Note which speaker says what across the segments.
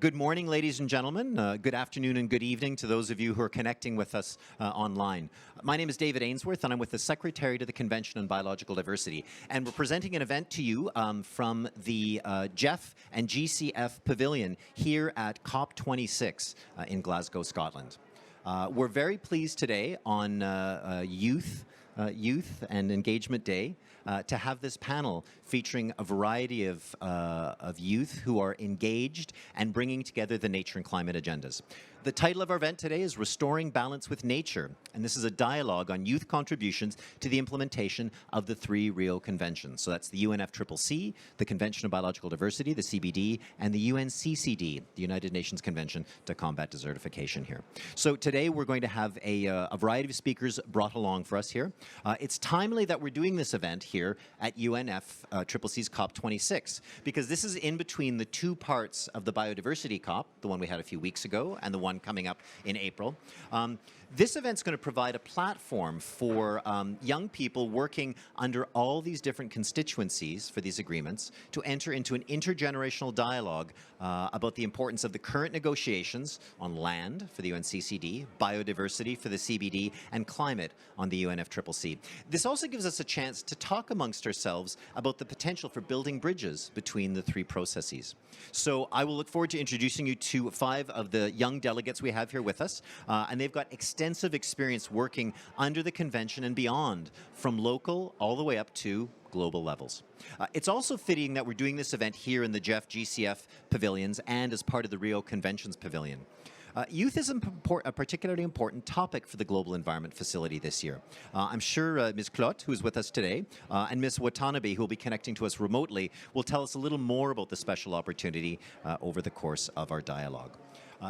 Speaker 1: Good morning, ladies and gentlemen. Good afternoon and good evening to those of you who are connecting with us online. My name is David Ainsworth, and I'm with the Secretariat of the Convention on Biological Diversity. And we're presenting an event to you from the GEF and GCF Pavilion here at COP26 in Glasgow, Scotland. We're very pleased today on Youth and Engagement Day to have this panel featuring a variety of youth who are engaged and bringing together the nature and climate agendas. The title of our event today is Restoring Balance with Nature, and this is a dialogue on youth contributions to the implementation of the 3 Rio Conventions. So that's the UNFCCC, the Convention on Biological Diversity, the CBD, and the UNCCD, the United Nations Convention to Combat Desertification here. So today we're going to have a variety of speakers brought along for us here. It's timely that we're doing this event here at UNFCCC's COP26, because this is in between the 2 parts of the Biodiversity COP, the one we had a few weeks ago, and the one coming up in April. This event's going to provide a platform for young people working under all these different constituencies for these agreements to enter into an intergenerational dialogue about the importance of the current negotiations on land for the UNCCD, biodiversity for the CBD, and climate on the UNFCCC. This also gives us a chance to talk amongst ourselves about the potential for building bridges between the 3 processes. So I will look forward to introducing you to 5 of the young delegates we have here with us, and they've got extensive experience working under the convention and beyond, from local all the way up to global levels. It's also fitting that we're doing this event here in the GEF GCF pavilions and as part of the Rio Conventions pavilion. Youth is a particularly important topic for the Global Environment Facility this year. I'm sure Ms. Clot, who's with us today, and Ms. Watanabe, who will be connecting to us remotely, will tell us a little more about the special opportunity over the course of our dialogue.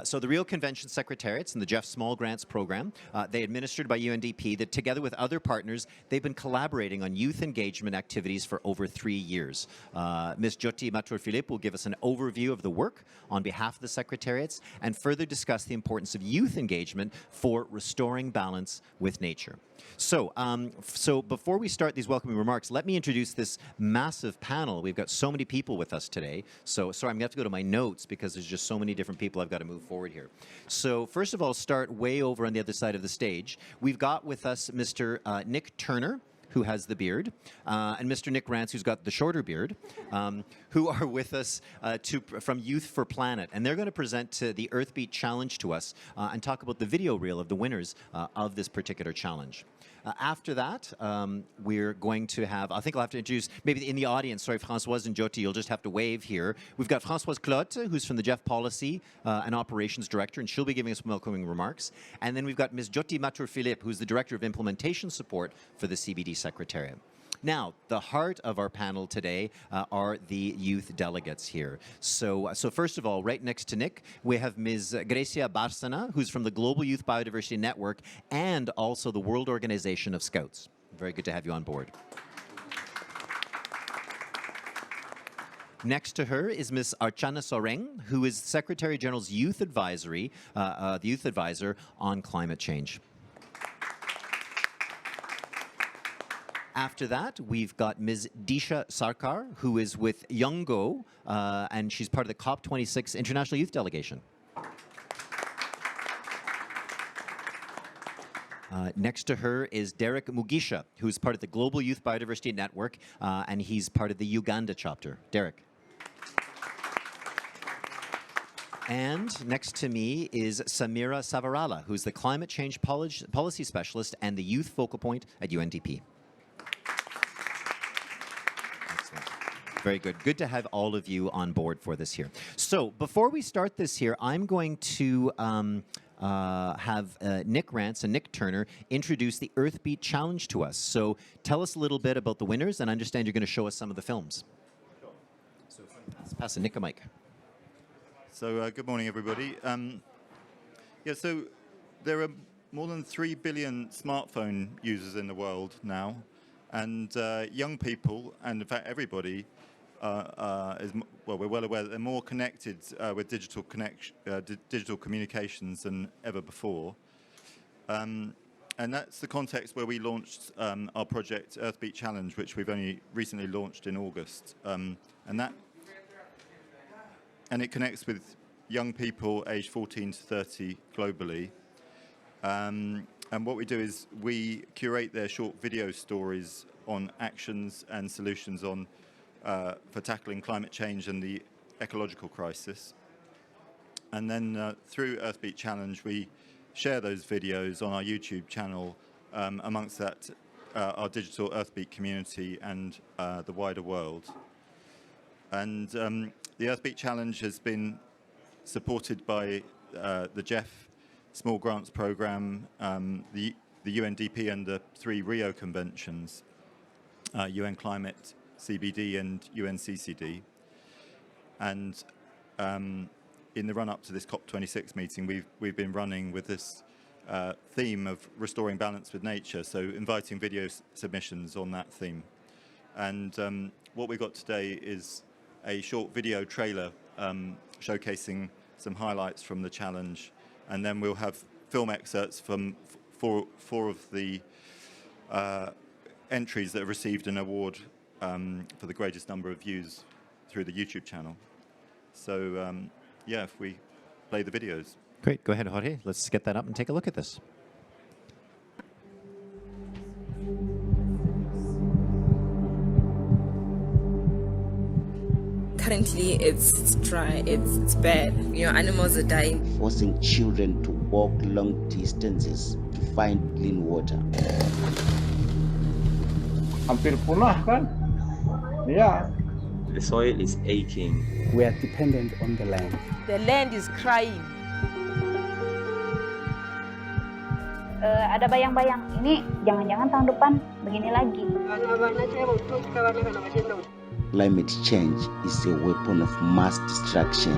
Speaker 1: So the Rio Convention secretariats and the GEF Small Grants Programme, they administered by UNDP, that together with other partners, they've been collaborating on youth engagement activities for over 3 years. Ms. Jyoti Mathur-Philippe will give us an overview of the work on behalf of the secretariats and further discuss the importance of youth engagement for restoring balance with nature. So, before we start these welcoming remarks, let me introduce this massive panel. We've got so many people with us today. So, sorry, I'm going to have to go to my notes because there's just so many different people I've got to move forward here. So, first of all, start way over on the other side of the stage. We've got with us Mr. Nick Turner, who has the beard, and Mr. Nick Rance, who's got the shorter beard, who are with us from Youth for Planet. And they're going to present the Earthbeat Challenge to us and talk about the video reel of the winners of this particular challenge. After that, we're going to have, I think I'll have to introduce, maybe in the audience, sorry, Françoise and Jyoti, you'll just have to wave here. We've got Françoise Clotte, who's from the GEF Policy and Operations Director, and she'll be giving us welcoming remarks. And then we've got Ms. Jyoti Mathur-Philippe, who's the Director of Implementation Support for the CBD Secretariat. Now, the heart of our panel today are the youth delegates here. So first of all, right next to Nick, we have Ms. Grecia Barsana, who's from the Global Youth Biodiversity Network and also the World Organization of Scouts. Very good to have you on board. Next to her is Ms. Archana Soreng, who is Secretary General's Youth Advisory, the Youth Advisor on Climate Change. After that, we've got Ms. Disha Sarkar, who is with Youngo, and she's part of the COP26 International Youth Delegation. Next to her is Derek Mugisha, who's part of the Global Youth Biodiversity Network, and he's part of the Uganda chapter. Derek. And next to me is Samira Savarala, who's the Climate Change Policy Specialist and the Youth Focal Point at UNDP. Very good. Good to have all of you on board for this here. So before we start this here, I'm going to have Nick Rance and Nick Turner introduce the Earthbeat Challenge to us. So tell us a little bit about the winners, and I understand you're going to show us some of the films. Sure. So pass Nick a mic.
Speaker 2: So good morning, everybody. So there are more than 3 billion smartphone users in the world now, and young people, and in fact everybody, we're well aware that they're more connected with digital communications than ever before. And that's the context where we launched our project Earthbeat Challenge, which we've only recently launched in August. And it connects with young people aged 14 to 30 globally. And what we do is we curate their short video stories on actions and solutions for tackling climate change and the ecological crisis. And then through Earthbeat Challenge, we share those videos on our YouTube channel, amongst that our digital Earthbeat community and the wider world. And the Earthbeat Challenge has been supported by the GEF Small Grants Programme, the UNDP and the 3 Rio Conventions, UN Climate CBD and UNCCD. And in the run-up to this COP26 meeting, we've been running with this theme of restoring balance with nature, so inviting video submissions on that theme. And what we've got today is a short video trailer showcasing some highlights from the challenge, and then we'll have film excerpts from four of the entries that have received an award for the greatest number of views through the YouTube channel. So yeah, if we play the videos.
Speaker 1: Great. Go ahead, Jorge. Let's get that up and take a look at this.
Speaker 3: Currently, it's dry, it's bad. You know, animals are dying.
Speaker 4: Forcing children to walk long distances to find clean water.
Speaker 5: Hampir punah kan? Yeah.
Speaker 6: The soil is aching.
Speaker 5: We are dependent on the land.
Speaker 7: The land is crying.
Speaker 8: Ada bayang-bayang ini jangan-jangan tahun depan begini lagi.
Speaker 4: Climate change is a weapon of mass destruction.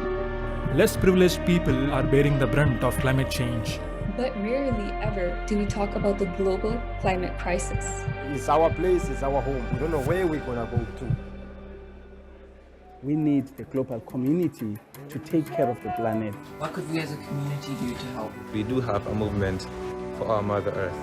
Speaker 9: Less privileged people are bearing the brunt of climate change.
Speaker 10: But rarely ever do we talk about the global climate crisis.
Speaker 5: It's our place, it's our home. We don't know where we're gonna go to. We need the global community to take care of the planet.
Speaker 3: What could we as a community do to help?
Speaker 6: We do have a movement for our Mother Earth.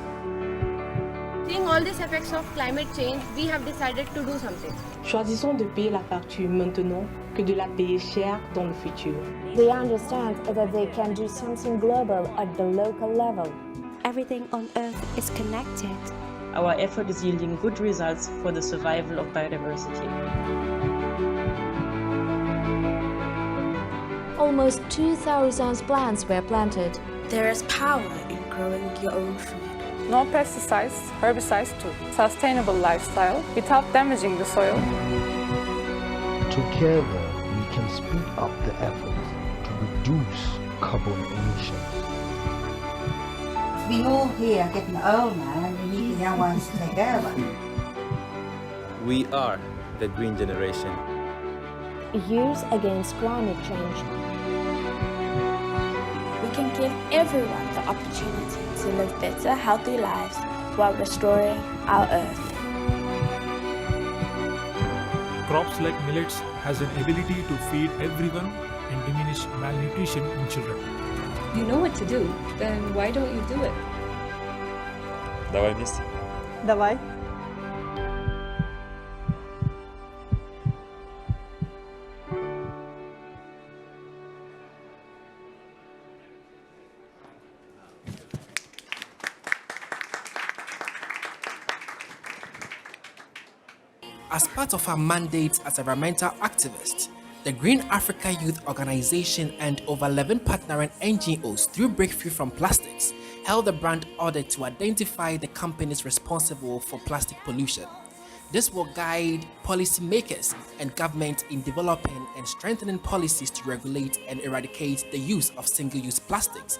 Speaker 11: Seeing all these effects of climate change, we have decided to do something.
Speaker 12: Choisissons de payer la facture maintenant que de la payer cher dans le futur.
Speaker 13: They understand that they can do something global at the local level.
Speaker 14: Everything on Earth is connected.
Speaker 12: Our effort is yielding good results for the survival of biodiversity.
Speaker 13: Almost 2,000 plants were planted.
Speaker 14: There is power in growing your own food.
Speaker 15: No pesticides, herbicides too. Sustainable lifestyle without damaging the soil.
Speaker 16: Together, we can speed up the effort to reduce carbon emissions.
Speaker 17: We all here are getting old now and we need the young ones to take over.
Speaker 6: We are the green generation.
Speaker 13: Youth against climate change.
Speaker 14: We can give everyone the opportunity to live better, healthy lives while restoring our Earth.
Speaker 9: Crops like millets has an ability to feed everyone and diminish malnutrition in children.
Speaker 10: You know what to do, then why don't you do it?
Speaker 6: Давай вместе.
Speaker 15: Давай.
Speaker 18: As part of our mandate as environmental activists, the Green Africa Youth Organization and over 11 partnering NGOs through Breakthrough from Plastics held a brand audit to identify the companies responsible for plastic pollution. This will guide policymakers and government in developing and strengthening policies to regulate and eradicate the use of single-use plastics.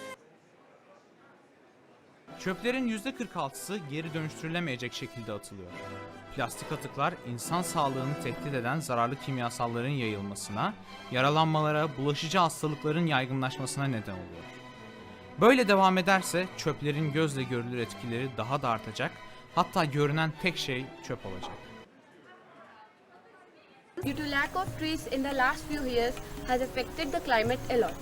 Speaker 19: Çöplerin %46'sı geri dönüştürülemeyecek şekilde atılıyor. Plastik atıklar insan sağlığını tehdit eden zararlı kimyasalların yayılmasına, yaralanmalara, bulaşıcı hastalıkların yaygınlaşmasına neden oluyor. Böyle devam ederse çöplerin gözle görülür etkileri daha da artacak, hatta görünen tek şey çöp olacak.
Speaker 11: Due to lack of trees in the last few years has affected the climate a lot.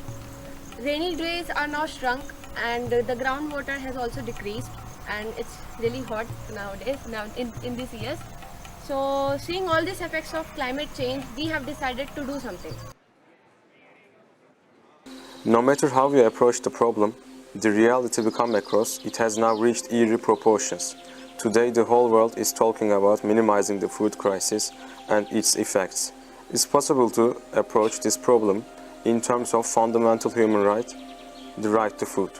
Speaker 11: Rainy days are now shrunk and the groundwater has also decreased, and it's really hot nowadays, in these years. So seeing all these effects of climate change, we have decided to do something.
Speaker 6: No matter how we approach the problem, the reality we come across, it has now reached eerie proportions. Today, the whole world is talking about minimizing the food crisis and its effects. It's possible to approach this problem in terms of fundamental human right, the right to food.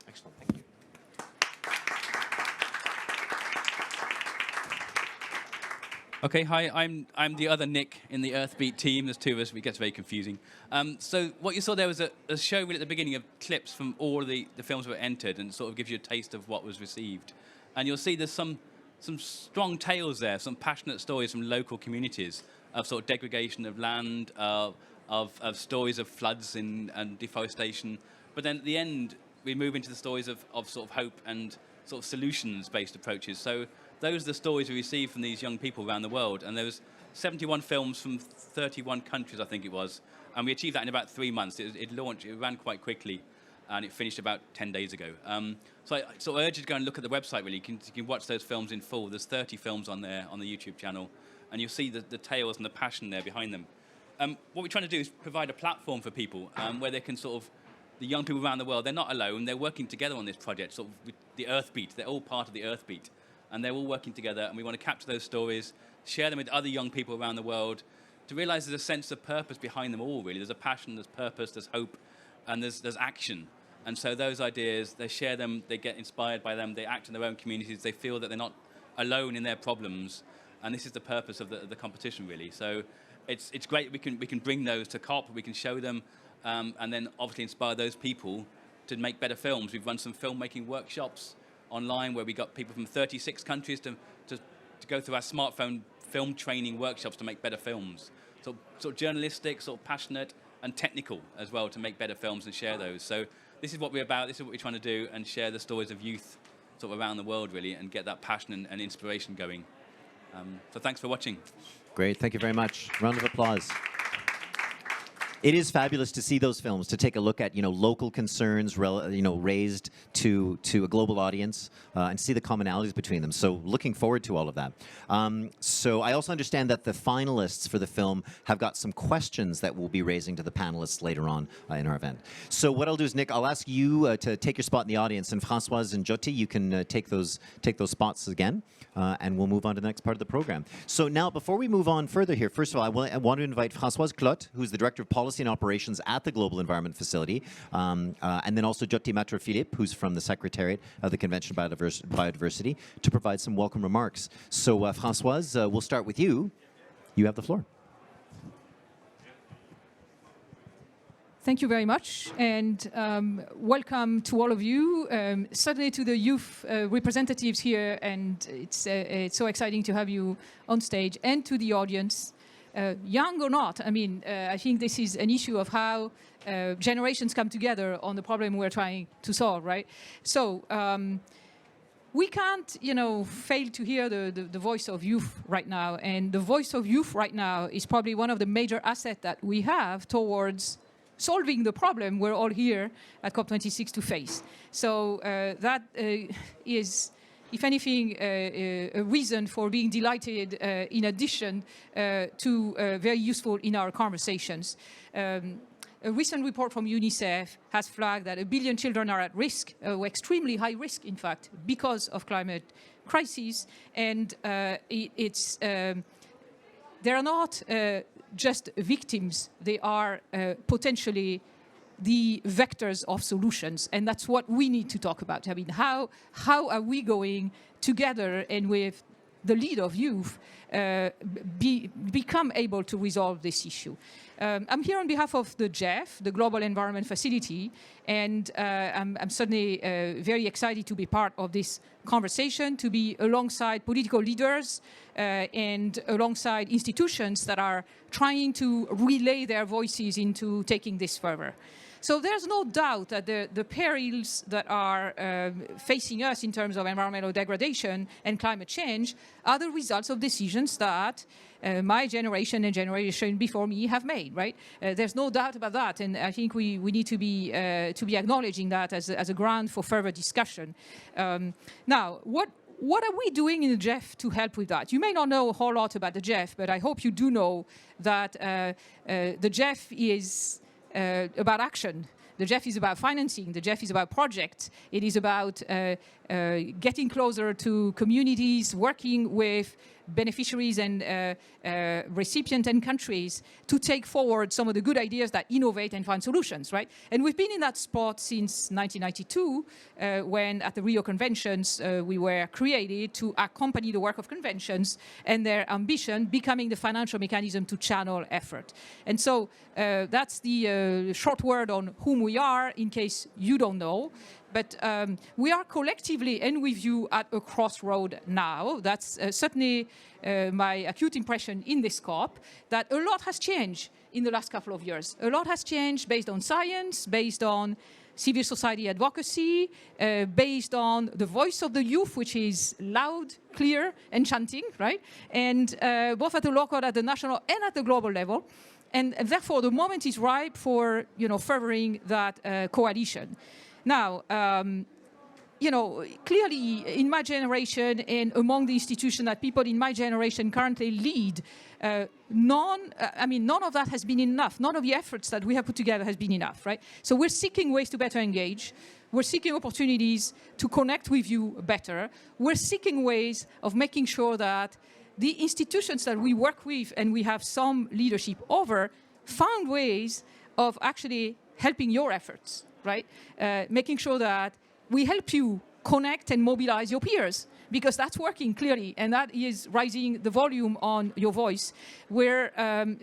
Speaker 1: Excellent, thank you.
Speaker 7: Okay, hi, I'm the other Nick in the Earthbeat team. There's two of us, it gets very confusing. So what you saw there was a show really at the beginning of clips from all the films that were entered, and sort of gives you a taste of what was received. And you'll see there's some strong tales there, some passionate stories from local communities of sort of degradation of land, of stories of floods and deforestation. But then at the end, we move into the stories of sort of hope and sort of solutions-based approaches. So those are the stories we received from these young people around the world. And there was 71 films from 31 countries, I think it was. And we achieved that in about 3 months. It launched, it ran quite quickly, and it finished about 10 days ago. So I sort of urge you to go and look at the website, really. You can watch those films in full. There's 30 films on there on the YouTube channel, and you'll see the tales and the passion there behind them. What we're trying to do is provide a platform for people where they can sort of, the young people around the world, they're not alone. They're working together on this project, sort of with the Earthbeat. They're all part of the Earthbeat, and they're all working together, and we want to capture those stories, share them with other young people around the world, to realize there's a sense of purpose behind them all, really. There's a passion, there's purpose, there's hope, and there's action. And so those ideas, they share them, they get inspired by them, they act in their own communities, they feel that they're not alone in their problems, and this is the purpose of the competition, really. So it's great we can bring those to COP, we can show them, and then obviously inspire those people to make better films. We've run some filmmaking workshops online where we got people from 36 countries to go through our smartphone film training workshops to make better films. So sort of journalistic, sort of passionate, and technical as well, to make better films and share those. So this is what we're about, this is what we're trying to do, and share the stories of youth sort of around the world, really, and get that passion and inspiration going. So thanks for watching.
Speaker 1: Great, thank you very much. Round of applause. It is fabulous to see those films, to take a look at, local concerns, raised to a global audience, and see the commonalities between them. So looking forward to all of that. So I also understand that the finalists for the film have got some questions that we'll be raising to the panelists later on in our event. So what I'll do is, Nick, I'll ask you to take your spot in the audience, and Françoise and Jyoti, you can take those spots again, and we'll move on to the next part of the program. So now, before we move on further here, first of all, I want to invite Françoise Clotte, who's the Director of Policy and Operations at the Global Environment Facility, and then also Jyoti Matra-Philippe, who's from the Secretariat of the Convention on Biodiversity, to provide some welcome remarks. So Françoise, we'll start with you. You have the floor.
Speaker 20: Thank you very much, and welcome to all of you, certainly to the youth representatives here, and it's so exciting to have you on stage, and to the audience. Young or not, I think this is an issue of how generations come together on the problem we're trying to solve, right? So we can't, fail to hear the voice of youth right now, and the voice of youth right now is probably one of the major assets that we have towards solving the problem we're all here at COP26 to face. So that is, if anything, a reason for being delighted, in addition to very useful in our conversations. A recent report from UNICEF has flagged that 1 billion children are at risk, extremely high risk, in fact, because of climate crises. And they are not just victims, they are potentially the vectors of solutions, and that's what we need to talk about. How are we going together and with the lead of youth become able to resolve this issue? I'm here on behalf of the GEF, the Global Environment Facility, and I'm certainly very excited to be part of this conversation, to be alongside political leaders and alongside institutions that are trying to relay their voices into taking this further. So there's no doubt that the perils that are facing us in terms of environmental degradation and climate change are the results of decisions that my generation and generation before me have made, right? There's no doubt about that, and I think we need to be acknowledging that as a ground for further discussion. Now, what are we doing in the GEF to help with that? You may not know a whole lot about the GEF, but I hope you do know that the GEF is about action. The GEF is about financing. The GEF is about projects. It is about getting closer to communities, working with beneficiaries and recipient and countries to take forward some of the good ideas that innovate and find solutions, right? And we've been in that spot since 1992, when at the Rio Conventions, we were created to accompany the work of conventions and their ambition becoming the financial mechanism to channel effort. And so that's the short word on whom we are, in case you don't know. But we are collectively and with you at a crossroad now. That's certainly my acute impression in this COP, that a lot has changed in the last couple of years. A lot has changed based on science, based on civil society advocacy, based on the voice of the youth, which is loud, clear, and chanting, right? And both at the local, at the national, and at the global level. And therefore, the moment is ripe for, furthering that coalition. Now, clearly in my generation and among the institutions that people in my generation currently lead, none of that has been enough. None of the efforts that we have put together has been enough, right? So we're seeking ways to better engage. We're seeking opportunities to connect with you better. We're seeking ways of making sure that the institutions that we work with and we have some leadership over found ways of actually helping your efforts. Right? Making sure that we help you connect and mobilize your peers, because that's working clearly, and that is raising the volume on your voice. We're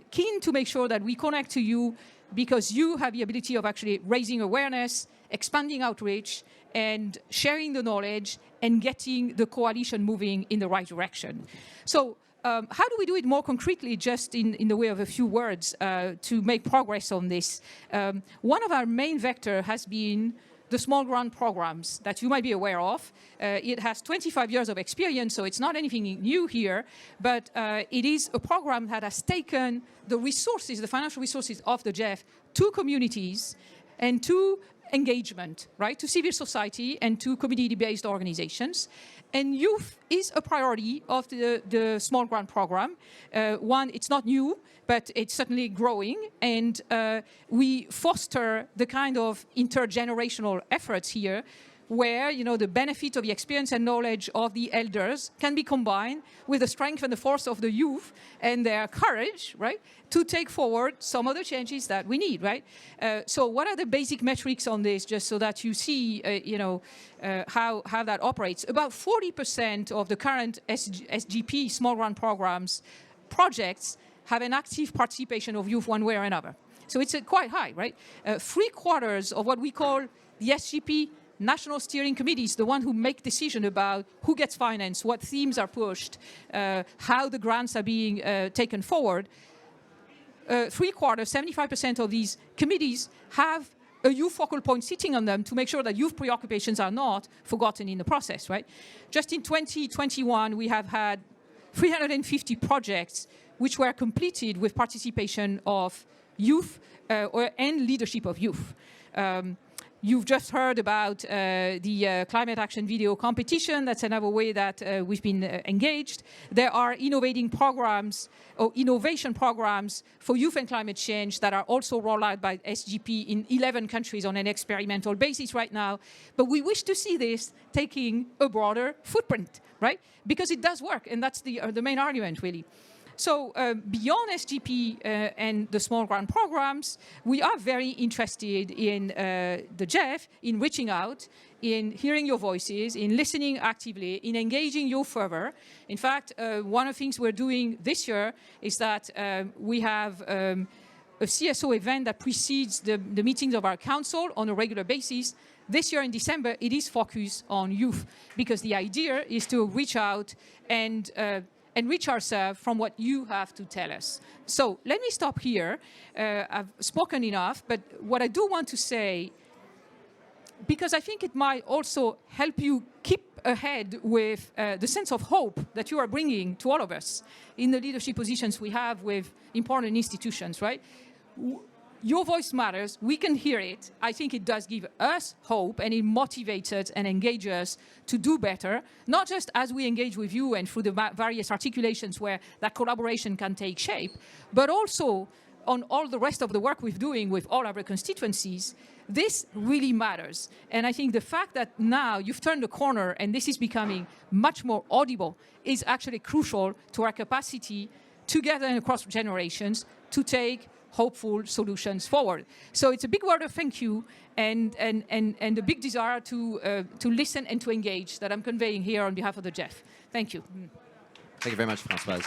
Speaker 20: keen to make sure that we connect to you because you have the ability of actually raising awareness, expanding outreach, and sharing the knowledge and getting the coalition moving in the right direction. So how do we do it more concretely, just in the way of a few words, to make progress on this? One of our main vectors has been the small grant programs that you might be aware of. It has 25 years of experience, so it's not anything new here, but it is a program that has taken the resources, the financial resources of the GEF to communities and to engagement, right, to civil society and to community-based organizations. And youth is a priority of the small grant program. One, it's not new, but it's certainly growing. And we foster the kind of intergenerational efforts here where, the benefit of the experience and knowledge of the elders can be combined with the strength and the force of the youth and their courage, right, to take forward some of the changes that we need, right? So what are the basic metrics on this, just so that you see, how that operates? About 40% of the current SGP, small grant programs, projects have an active participation of youth one way or another. So it's quite high, right? 3/4 of what we call the SGP national steering committees, the one who make decision about who gets financed, what themes are pushed, how the grants are being taken forward. 3/4, 75% of these committees have a youth focal point sitting on them to make sure that youth preoccupations are not forgotten in the process, right? Just in 2021, we have had 350 projects which were completed with participation of youth and leadership of youth. You've just heard about the climate action video competition. That's another way that we've been engaged. There are innovation programs for youth and climate change that are also rolled out by SGP in 11 countries on an experimental basis right now. But we wish to see this taking a broader footprint, right? Because it does work, and that's the main argument, really. So beyond SGP and the small grant programs, we are very interested in the GEF, in reaching out, in hearing your voices, in listening actively, in engaging you further. In fact, one of the things we're doing this year is that we have a CSO event that precedes the meetings of our council on a regular basis. This year in December, it is focused on youth, because the idea is to reach out and enrich ourselves from what you have to tell us. So let me stop here. I've spoken enough, but what I do want to say, because I think it might also help you keep ahead with the sense of hope that you are bringing to all of us in the leadership positions we have with important institutions, right? your voice matters. We can hear it. I think it does give us hope, and it motivates us and engages us to do better, not just as we engage with you and through the various articulations where that collaboration can take shape, but also on all the rest of the work we're doing with all our constituencies. This really matters. And I think the fact that now you've turned the corner and this is becoming much more audible is actually crucial to our capacity together and across generations to take hopeful solutions forward. So it's a big word of thank you and a big desire to listen and to engage that I'm conveying here on behalf of the GEF. Thank you.
Speaker 1: Thank you very much, Françoise.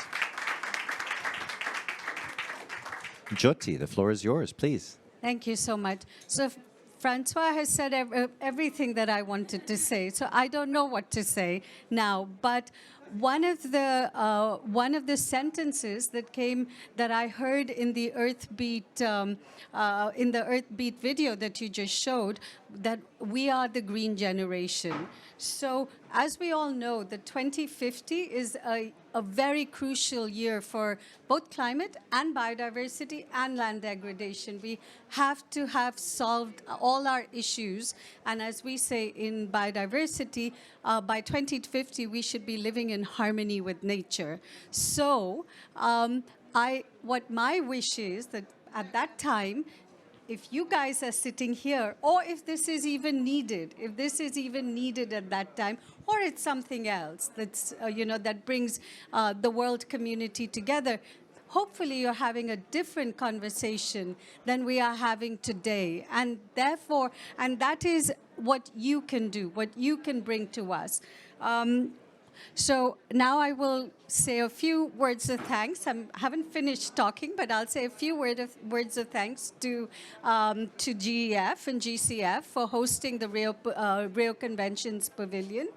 Speaker 1: Jyoti, the floor is yours, please.
Speaker 21: Thank you so much. So Francois has said everything that I wanted to say, so I don't know what to say now, but one of the sentences that I heard in the Earthbeat video that you just showed, that we are the green generation. So as we all know, the 2050 is a very crucial year for both climate and biodiversity and land degradation. We have to have solved all our issues, and as we say in biodiversity, by 2050 we should be living in harmony with nature. So what my wish is that at that time, if you guys are sitting here, or if this is even needed, at that time, or it's something else that's, that brings the world community together, hopefully you're having a different conversation than we are having today. And therefore, and that is what you can do, what you can bring to us. So now I will say a few words of thanks. I haven't finished talking, but I'll say a few words of thanks to GEF and GCF for hosting the Rio Conventions Pavilion.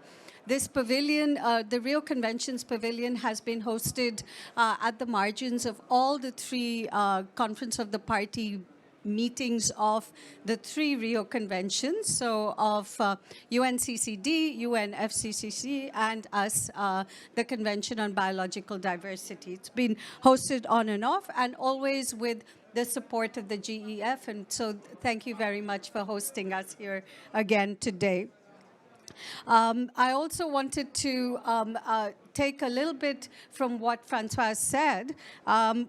Speaker 21: This pavilion, the Rio Conventions Pavilion, has been hosted at the margins of all the three Conference of the Party meetings of the three Rio Conventions, so of UNCCD, UNFCCC, and us, the Convention on Biological Diversity. It's been hosted on and off, and always with the support of the GEF, and so thank you very much for hosting us here again today. I also wanted to take a little bit from what Françoise said.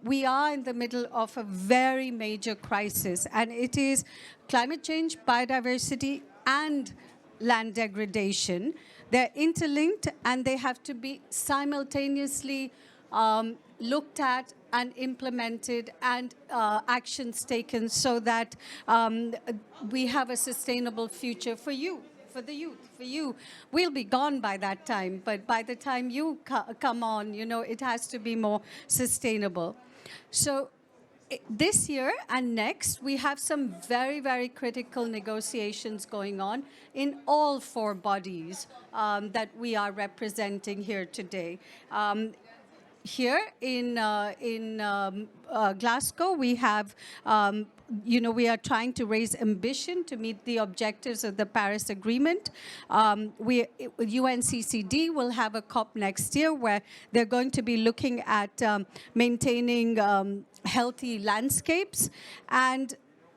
Speaker 21: We are in the middle of a very major crisis, and it is climate change, biodiversity, and land degradation. They're interlinked, and they have to be simultaneously looked at and implemented, and actions taken so that we have a sustainable future for you. For the youth, for you. We'll be gone by that time, but by the time you come on, it has to be more sustainable. So this year and next, we have some very, very critical negotiations going on in all four bodies that we are representing here today. Here in Glasgow, we have, we are trying to raise ambition to meet the objectives of the Paris Agreement. UNCCD will have a COP next year where they're going to be looking at maintaining healthy landscapes, and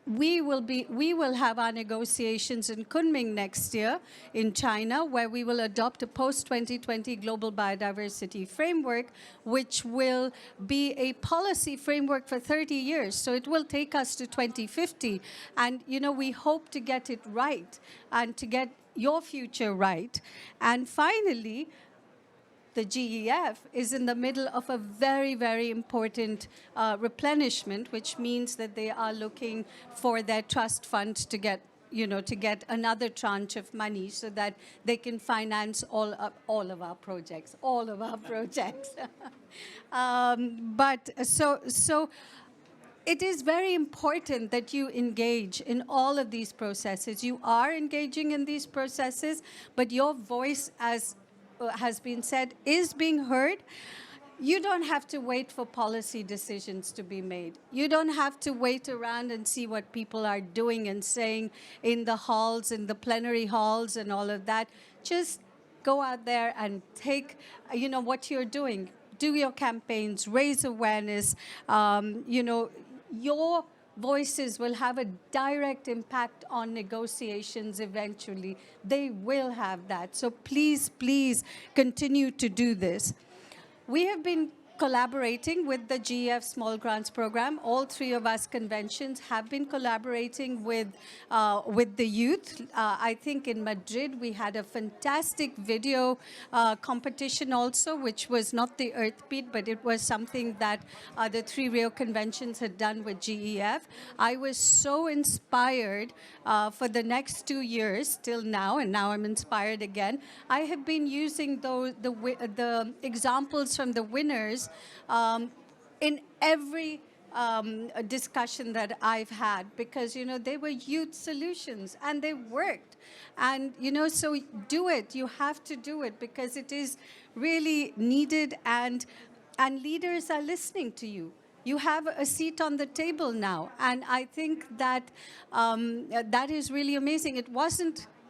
Speaker 21: we will have our negotiations in Kunming next year in China, where we will adopt a post-2020 global biodiversity framework, which will be a policy framework for 30 years. So it will take us to 2050. And, we hope to get it right and to get your future right. And finally, the GEF is in the middle of a very, very important replenishment, which means that they are looking for their trust fund to get, to get another tranche of money so that they can finance all of our projects. But so it is very important that you engage in all of these processes. You are engaging in these processes, but your voice, as has been said, is being heard. You don't have to wait for policy decisions to be made. You don't have to wait around and see what people are doing and saying in the halls, in the plenary halls and all of that. Just go out there and take, what you're doing. Do your campaigns, raise awareness. Your voices will have a direct impact on negotiations eventually. They will have that. So please, please continue to do this. We have been collaborating with the GEF Small Grants Programme. All three of us conventions have been collaborating with the youth. I think in Madrid we had a fantastic video competition also, which was not the Earthbeat, but it was something that the three Rio Conventions had done with GEF. I was so inspired for the next 2 years till now, and now I'm inspired again. I have been using the examples from the winners in every discussion that I've had, because, you know, they were youth solutions and they worked. And, you know, so do it. You have to do it because it is really needed, and leaders are listening to you. You have a seat on the table now. And I think that that is really amazing.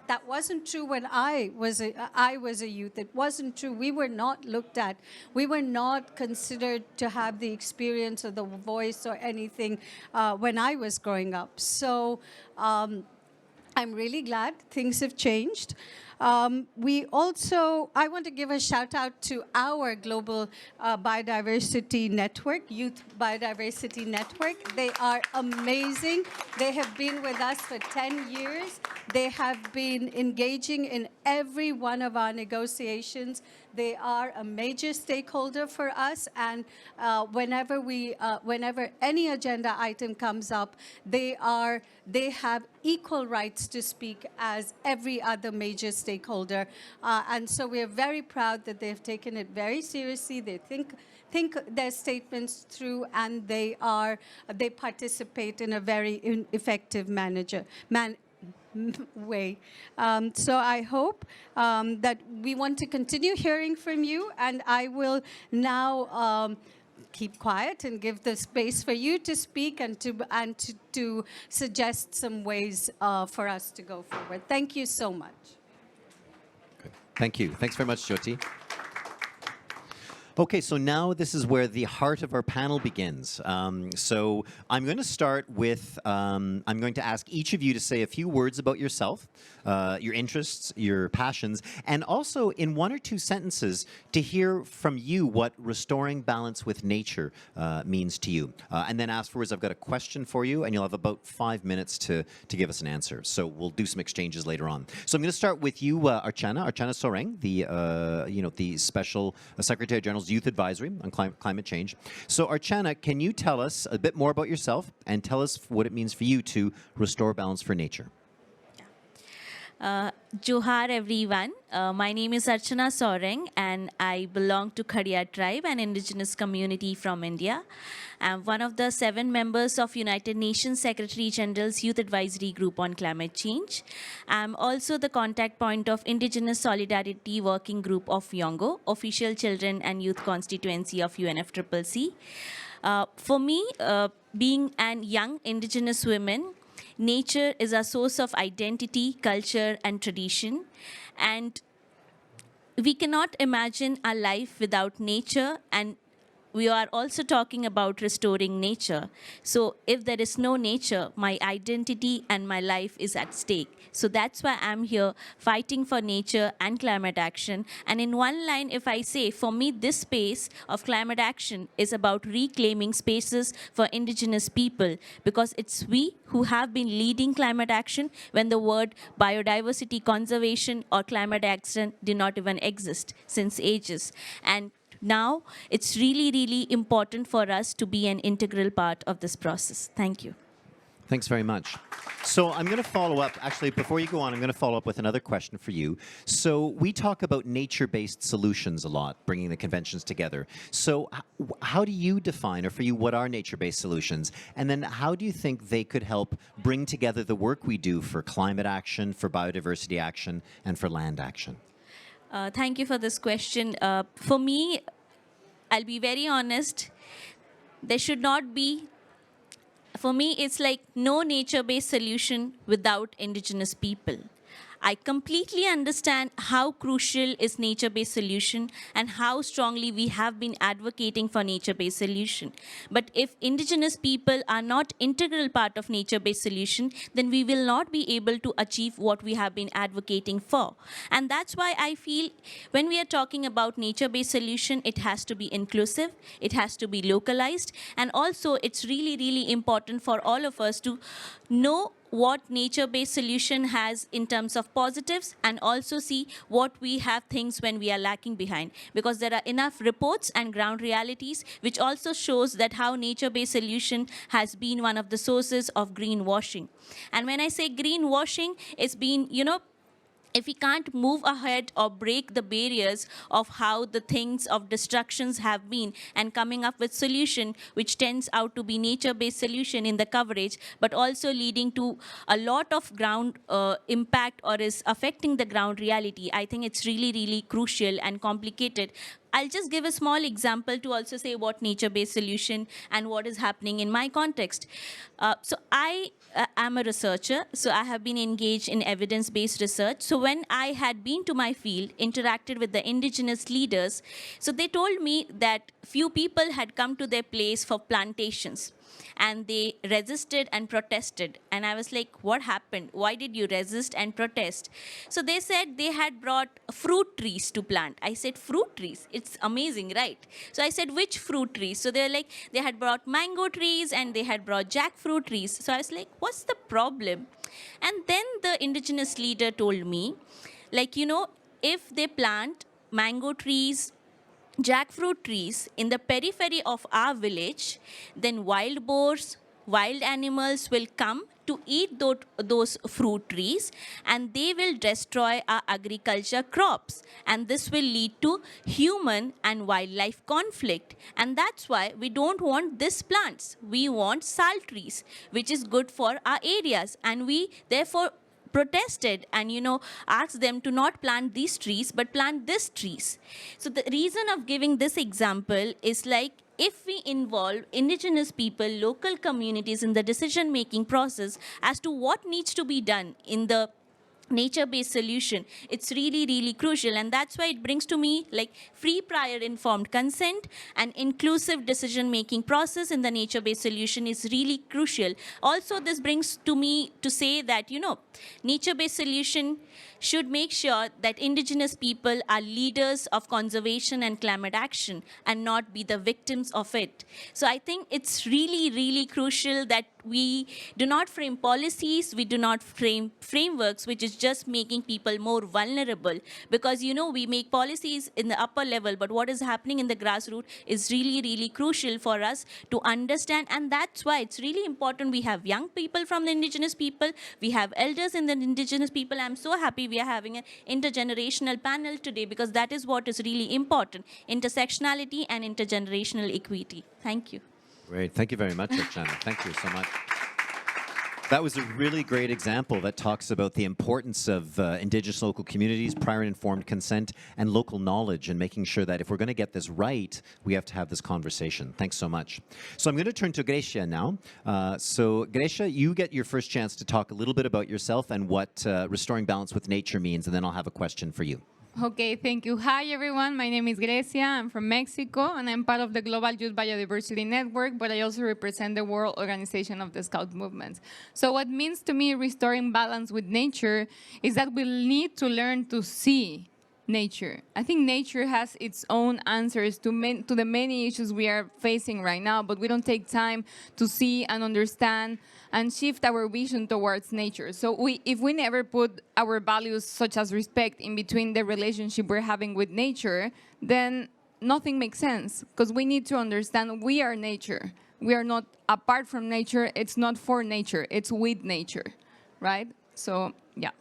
Speaker 21: That wasn't true when I was a youth. It wasn't true. We were not looked at. We were not considered to have the experience or the voice or anything when I was growing up. So I'm really glad things have changed. I want to give a shout out to our Global Biodiversity Network, Youth Biodiversity Network. They are amazing. They have been with us for 10 years. They have been engaging in every one of our negotiations. They are a major stakeholder for us, and whenever any agenda item comes up, they have equal rights to speak as every other major stakeholder. And so we are very proud that they've taken it very seriously. They think their statements through, and they participate in a very effective way. So I hope that we want to continue hearing from you, and I will now keep quiet and give the space for you to speak and to suggest some ways for us to go forward. Thank you so much.
Speaker 1: Good. Thank you. Thanks very much, Jyoti. Okay, so now this is where the heart of our panel begins. So I'm going to start with, I'm going to ask each of you to say a few words about yourself, your interests, your passions, and also in 1 or 2 sentences to hear from you what restoring balance with nature means to you. And then afterwards, I've got a question for you, and you'll have about 5 minutes to give us an answer. So we'll do some exchanges later on. So I'm going to start with you, Archana Soreng, the Special Secretary General's Youth Advisory on climate change. So Archana, can you tell us a bit more about yourself and tell us what it means for you to restore balance for nature?
Speaker 2: Johar everyone, my name is Archana Soreng and I belong to Khadiya tribe, an indigenous community from India. I'm one of the 7 members of United Nations Secretary General's Youth Advisory Group on Climate Change. I'm also the contact point of Indigenous Solidarity Working Group of Yongo, official children and youth constituency of UNFCCC. For me, being a young indigenous woman, nature is a source of identity, culture, and tradition. And we cannot imagine a life without nature, and we are also talking about restoring nature. So if there is no nature, my identity and my life is at stake. So that's why I'm here fighting for nature and climate action. And in one line, if I say, for me, this space of climate action is about reclaiming spaces for indigenous people, because it's we who have been leading climate action when the word biodiversity conservation or climate action did not even exist since ages. And now, it's really, really important for us to be an integral part of this process. Thank you.
Speaker 1: Thanks very much. So I'm going to follow up, actually, before you go on, I'm going to follow up with another question for you. So we talk about nature-based solutions a lot, bringing the conventions together. So how do you define, or for you, what are nature-based solutions? And then how do you think they could help bring together the work we do for climate action, for biodiversity action, and for land action?
Speaker 2: Thank you for this question. For me, I'll be very honest, there should not be, for me, it's like no nature-based solution without indigenous people. I completely understand how crucial is nature-based solution and how strongly we have been advocating for nature-based solution. But if indigenous people are not integral part of nature-based solution, then we will not be able to achieve what we have been advocating for. And that's why I feel when we are talking about nature-based solution, it has to be inclusive, it has to be localized, and also it's really, really important for all of us to know what nature-based solution has in terms of positives and also see what we have things when we are lacking behind. Because there are enough reports and ground realities which also shows that how nature-based solution has been one of the sources of greenwashing. And when I say greenwashing, it's been, if we can't move ahead or break the barriers of how the things of destructions have been and coming up with solution which tends out to be nature-based solution in the coverage, but also leading to a lot of ground impact or is affecting the ground reality, I think it's really, really crucial and complicated. I'll just give a small example to also say what nature-based solution and what is happening in my context. So I am a researcher, so I have been engaged in evidence-based research. So when I had been to my field, interacted with the indigenous leaders, so they told me that few people had come to their place for plantations. And they resisted and protested. And I was like, what happened? Why did you resist and protest? So they said they had brought fruit trees to plant. I said, fruit trees? It's amazing, right? So I said, which fruit trees? So they were like, they had brought mango trees and they had brought jackfruit trees. So I was like, what's the problem? And then the indigenous leader told me, if they plant mango trees, jackfruit trees in the periphery of our village, then wild boars, wild animals will come to eat those fruit trees and they will destroy our agriculture crops. And this will lead to human and wildlife conflict. And that's why we don't want these plants. We want sal trees, which is good for our areas. And we therefore protested and asked them to not plant these trees but plant these trees. So the reason of giving this example is if we involve indigenous people, local communities in the decision-making process as to what needs to be done in the nature-based solution, it's really, really crucial. And that's why it brings to me free prior informed consent and inclusive decision-making process in the nature-based solution is really crucial. Also, this brings to me to say that, nature-based solution should make sure that indigenous people are leaders of conservation and climate action and not be the victims of it. So I think it's really, really crucial that we do not frame policies, we do not frame frameworks, which is just making people more vulnerable. Because, we make policies in the upper level, but what is happening in the grassroots is really, really crucial for us to understand. And that's why it's really important we have young people from the indigenous people, we have elders in the indigenous people. I'm so happy we are having an intergenerational panel today because that is what is really important, intersectionality and intergenerational equity. Thank you.
Speaker 1: Great. Thank you very much, Archana. Thank you so much. That was a really great example that talks about the importance of Indigenous local communities, prior informed consent, and local knowledge, and making sure that if we're going to get this right, we have to have this conversation. Thanks so much. So I'm going to turn to Grecia now. So Grecia, you get your first chance to talk a little bit about yourself and what restoring balance with nature means, and then I'll have a question for you.
Speaker 8: Okay, thank you. Hi, everyone. My name is Grecia. I'm from Mexico, and I'm part of the Global Youth Biodiversity Network, but I also represent the World Organization of the Scout Movement. So what means to me restoring balance with nature is that we'll need to learn to see nature. I think nature has its own answers to the many issues we are facing right now, but we don't take time to see and understand and shift our vision towards nature. So if we never put our values such as respect in between the relationship we're having with nature, then nothing makes sense, because we need to understand we are nature. We are not apart from nature. It's not for nature. It's with nature, right? So, yeah.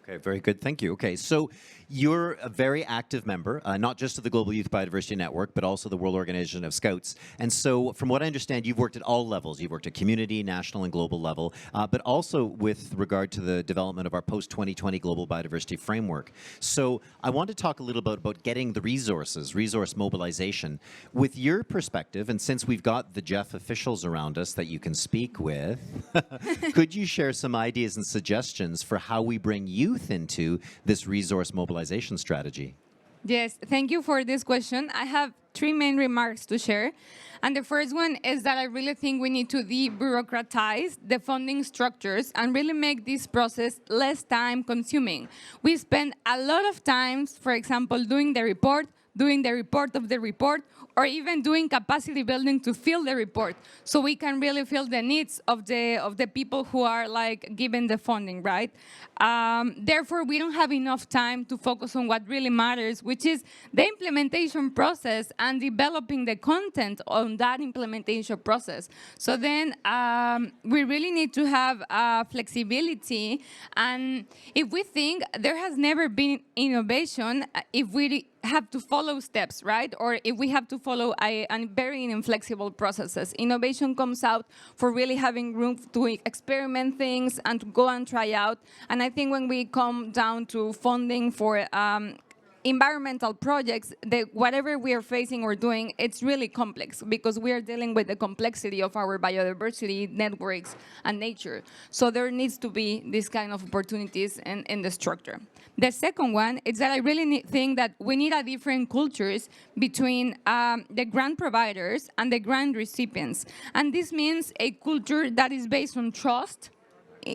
Speaker 1: Okay, very good. Thank you. Okay, so You're a very active member, not just of the Global Youth Biodiversity Network, but also the World Organization of Scouts. And so from what I understand, you've worked at all levels. You've worked at community, national, and global level, but also with regard to the development of our post-2020 Global Biodiversity Framework. So I want to talk a little bit about getting the resources, resource mobilization. With your perspective, and since we've got the GEF officials around us that you can speak with, could you share some ideas and suggestions for how we bring youth into this resource mobilization strategy?
Speaker 8: Yes, thank you for this question. I have three main remarks to share. And the first one is that I really think we need to de-bureaucratize the funding structures and really make this process less time consuming. We spend a lot of time, for example, doing the report of the report, or even doing capacity building to fill the report, so we can really fill the needs of the people who are like given the funding, right? Therefore, we don't have enough time to focus on what really matters, which is the implementation process and developing the content on that implementation process. So then we really need to have flexibility, and if we think there has never been innovation, if we have to follow steps, right? Or if we have to follow a very inflexible processes. Innovation comes out for really having room to experiment things and to go and try out. And I think when we come down to funding for environmental projects, whatever we are facing or doing, it's really complex because we are dealing with the complexity of our biodiversity networks and nature. So there needs to be this kind of opportunities in the structure. The second one is that I really think that we need a different cultures between the grant providers and the grant recipients. And this means a culture that is based on trust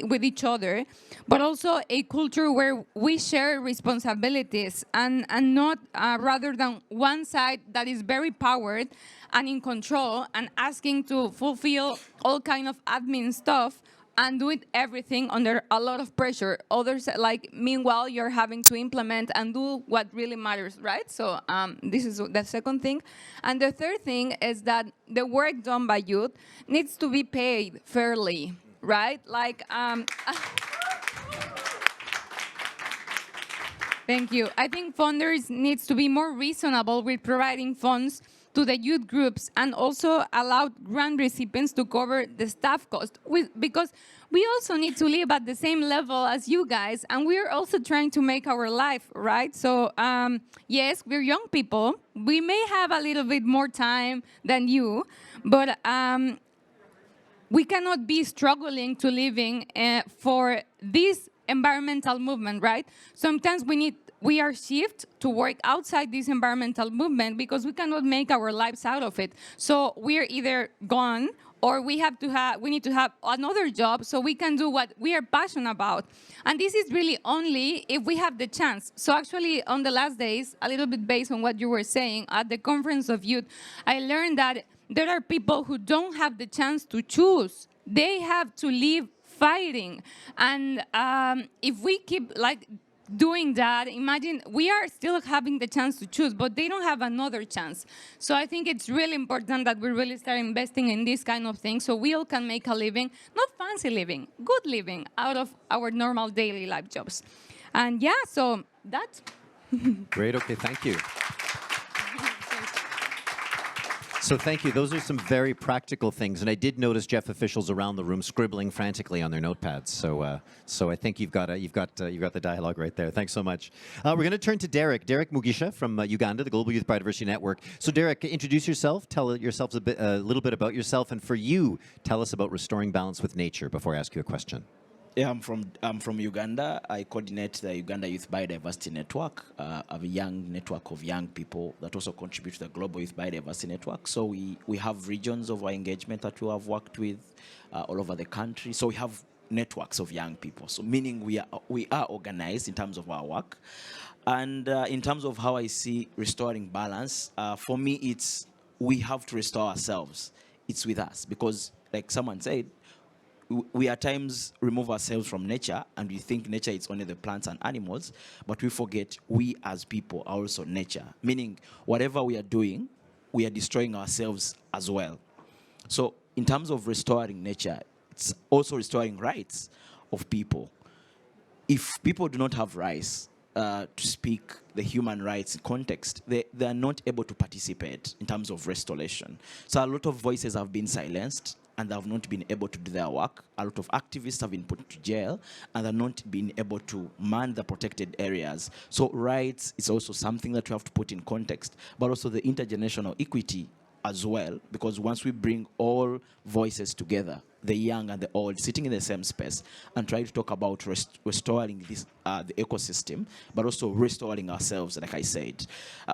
Speaker 8: with each other, but also a culture where we share responsibilities and not rather than one side that is very powered and in control and asking to fulfill all kind of admin stuff and do everything under a lot of pressure. Others, like, meanwhile, you're having to implement and do what really matters, right? So this is the second thing. And the third thing is that the work done by youth needs to be paid fairly, right? Like, thank you. I think funders needs to be more reasonable with providing funds to the youth groups and also allow grant recipients to cover the staff cost because we also need to live at the same level as you guys, and we're also trying to make our life, right? So yes, we're young people. We may have a little bit more time than you, but we cannot be struggling to living for this environmental movement, right? Sometimes we are shifted to work outside this environmental movement because we cannot make our lives out of it. So we're either gone or we need to have another job so we can do what we are passionate about. And this is really only if we have the chance. So actually on the last days, a little bit based on what you were saying, at the Conference of Youth, I learned that there are people who don't have the chance to choose. They have to live fighting. And if we keep doing that, imagine we are still having the chance to choose, but they don't have another chance. So I think it's really important that we really start investing in this kind of things so we all can make a living, not fancy living, good living out of our normal daily life jobs. And yeah, so that's...
Speaker 1: Great, okay, thank you. So thank you. Those are some very practical things, and I did notice GEF officials around the room scribbling frantically on their notepads. So I think you've got the dialogue right there. Thanks so much. We're going to turn to Derek Mugisha from Uganda, the Global Youth Biodiversity Network. So Derek, introduce yourself. Tell yourselves a little bit about yourself, and for you, tell us about restoring balance with nature before I ask you a question.
Speaker 4: Yeah, I'm from Uganda. I coordinate the Uganda Youth Biodiversity Network, a young network of young people that also contribute to the Global Youth Biodiversity Network. So we have regions of our engagement that we have worked with all over the country. So we have networks of young people. So meaning we are organized in terms of our work. And in terms of how I see restoring balance, for me, it's we have to restore ourselves. It's with us because, like someone said, we at times remove ourselves from nature and we think nature is only the plants and animals, but we forget we as people are also nature, meaning whatever we are doing, we are destroying ourselves as well. So in terms of restoring nature, it's also restoring rights of people. If people do not have rights, to speak the human rights context, they are not able to participate in terms of restoration. So a lot of voices have been silenced and they have not been able to do their work. A lot of activists have been put to jail and have not been able to man the protected areas. So rights is also something that we have to put in context, but also the intergenerational equity as well, because once we bring all voices together, the young and the old, sitting in the same space and try to talk about restoring this, the ecosystem, but also restoring ourselves, like I said.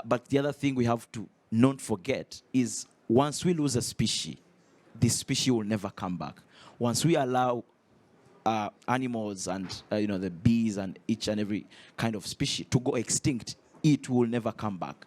Speaker 4: But the other thing we have to not forget is once we lose a species, this species will never come back. Once we allow animals and the bees and each and every kind of species to go extinct, it will never come back.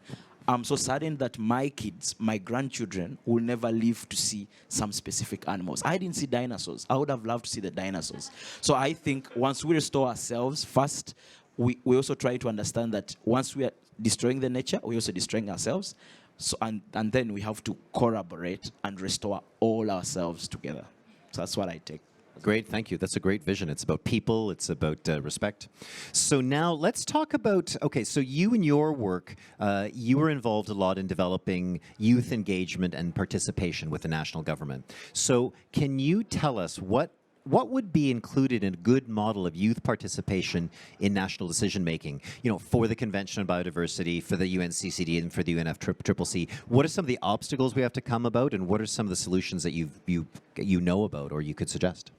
Speaker 4: I'm so saddened that my kids, my grandchildren, will never live to see some specific animals. I didn't see dinosaurs. I would have loved to see the dinosaurs. So I think once we restore ourselves first, we also try to understand that once we are destroying the nature, we're also destroying ourselves. So and then we have to collaborate and restore all ourselves together. So that's what I take.
Speaker 1: Great, thank you. That's a great vision. It's about people, it's about respect. So now let's talk about, okay, so you in your work, you were involved a lot in developing youth engagement and participation with the national government. So can you tell us what would be included in a good model of youth participation in national decision-making, for the Convention on Biodiversity, for the UNCCD, and for the UNFCCC? What are some of the obstacles we have to come about, and what are some of the solutions that you know about or you could suggest?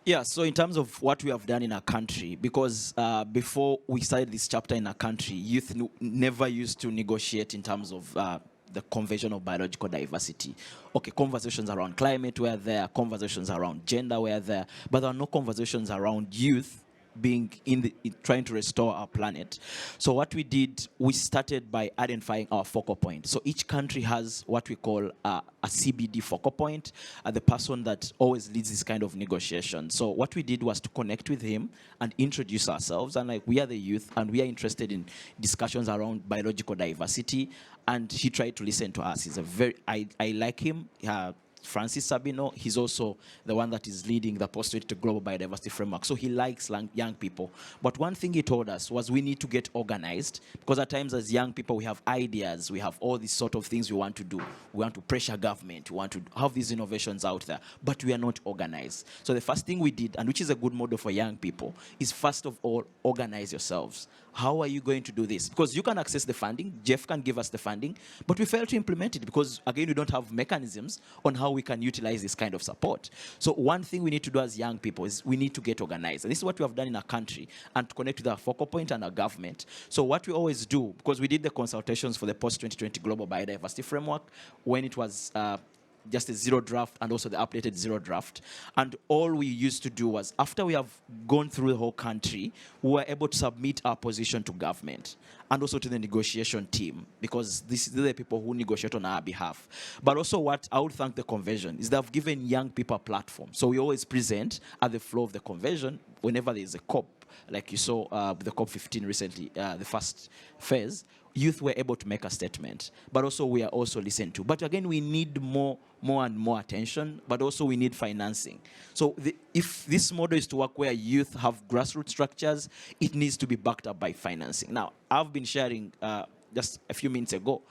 Speaker 4: Yeah, so in terms of what we have done in our country, because before we started this chapter in our country, youth never used to negotiate in terms of the Convention of Biological Diversity. Okay, conversations around climate were there, conversations around gender were there, but there are no conversations around youth being trying to restore our planet. So what we did, we started by identifying our focal point. So each country has what we call a CBD focal point, the person that always leads this kind of negotiation. So what we did was to connect with him and introduce ourselves, and we are the youth and we are interested in discussions around biological diversity, and he tried to listen to us. He's I like him. Francis Sabino, he's also the one that is leading the postulate to Global Biodiversity Framework. So he likes young people. But one thing he told us was we need to get organized, because at times as young people we have ideas, we have all these sort of things we want to do. We want to pressure government, we want to have these innovations out there, but we are not organized. So the first thing we did, and which is a good model for young people, is first of all, organize yourselves. How are you going to do this? Because you can access the funding, GEF can give us the funding, but we fail to implement it because, again, we don't have mechanisms on how we can utilize this kind of support. So one thing we need to do as young people is we need to get organized. And this is what we have done in our country, and to connect with our focal point and our government. So what we always do, because we did the consultations for the post-2020 Global Biodiversity Framework when it was just a zero draft and also the updated zero draft. And all we used to do was, after we have gone through the whole country, we were able to submit our position to government and also to the negotiation team, because these are the people who negotiate on our behalf. But also what I would thank the convention is they've given young people a platform. So we always present at the floor of the convention whenever there's a COP, like you saw the COP15 recently, the first phase. Youth were able to make a statement, but also we are also listened to. But again, we need more and more attention, but also we need financing. So if this model is to work where youth have grassroots structures, it needs to be backed up by financing. Now, I've been sharing just a few minutes ago,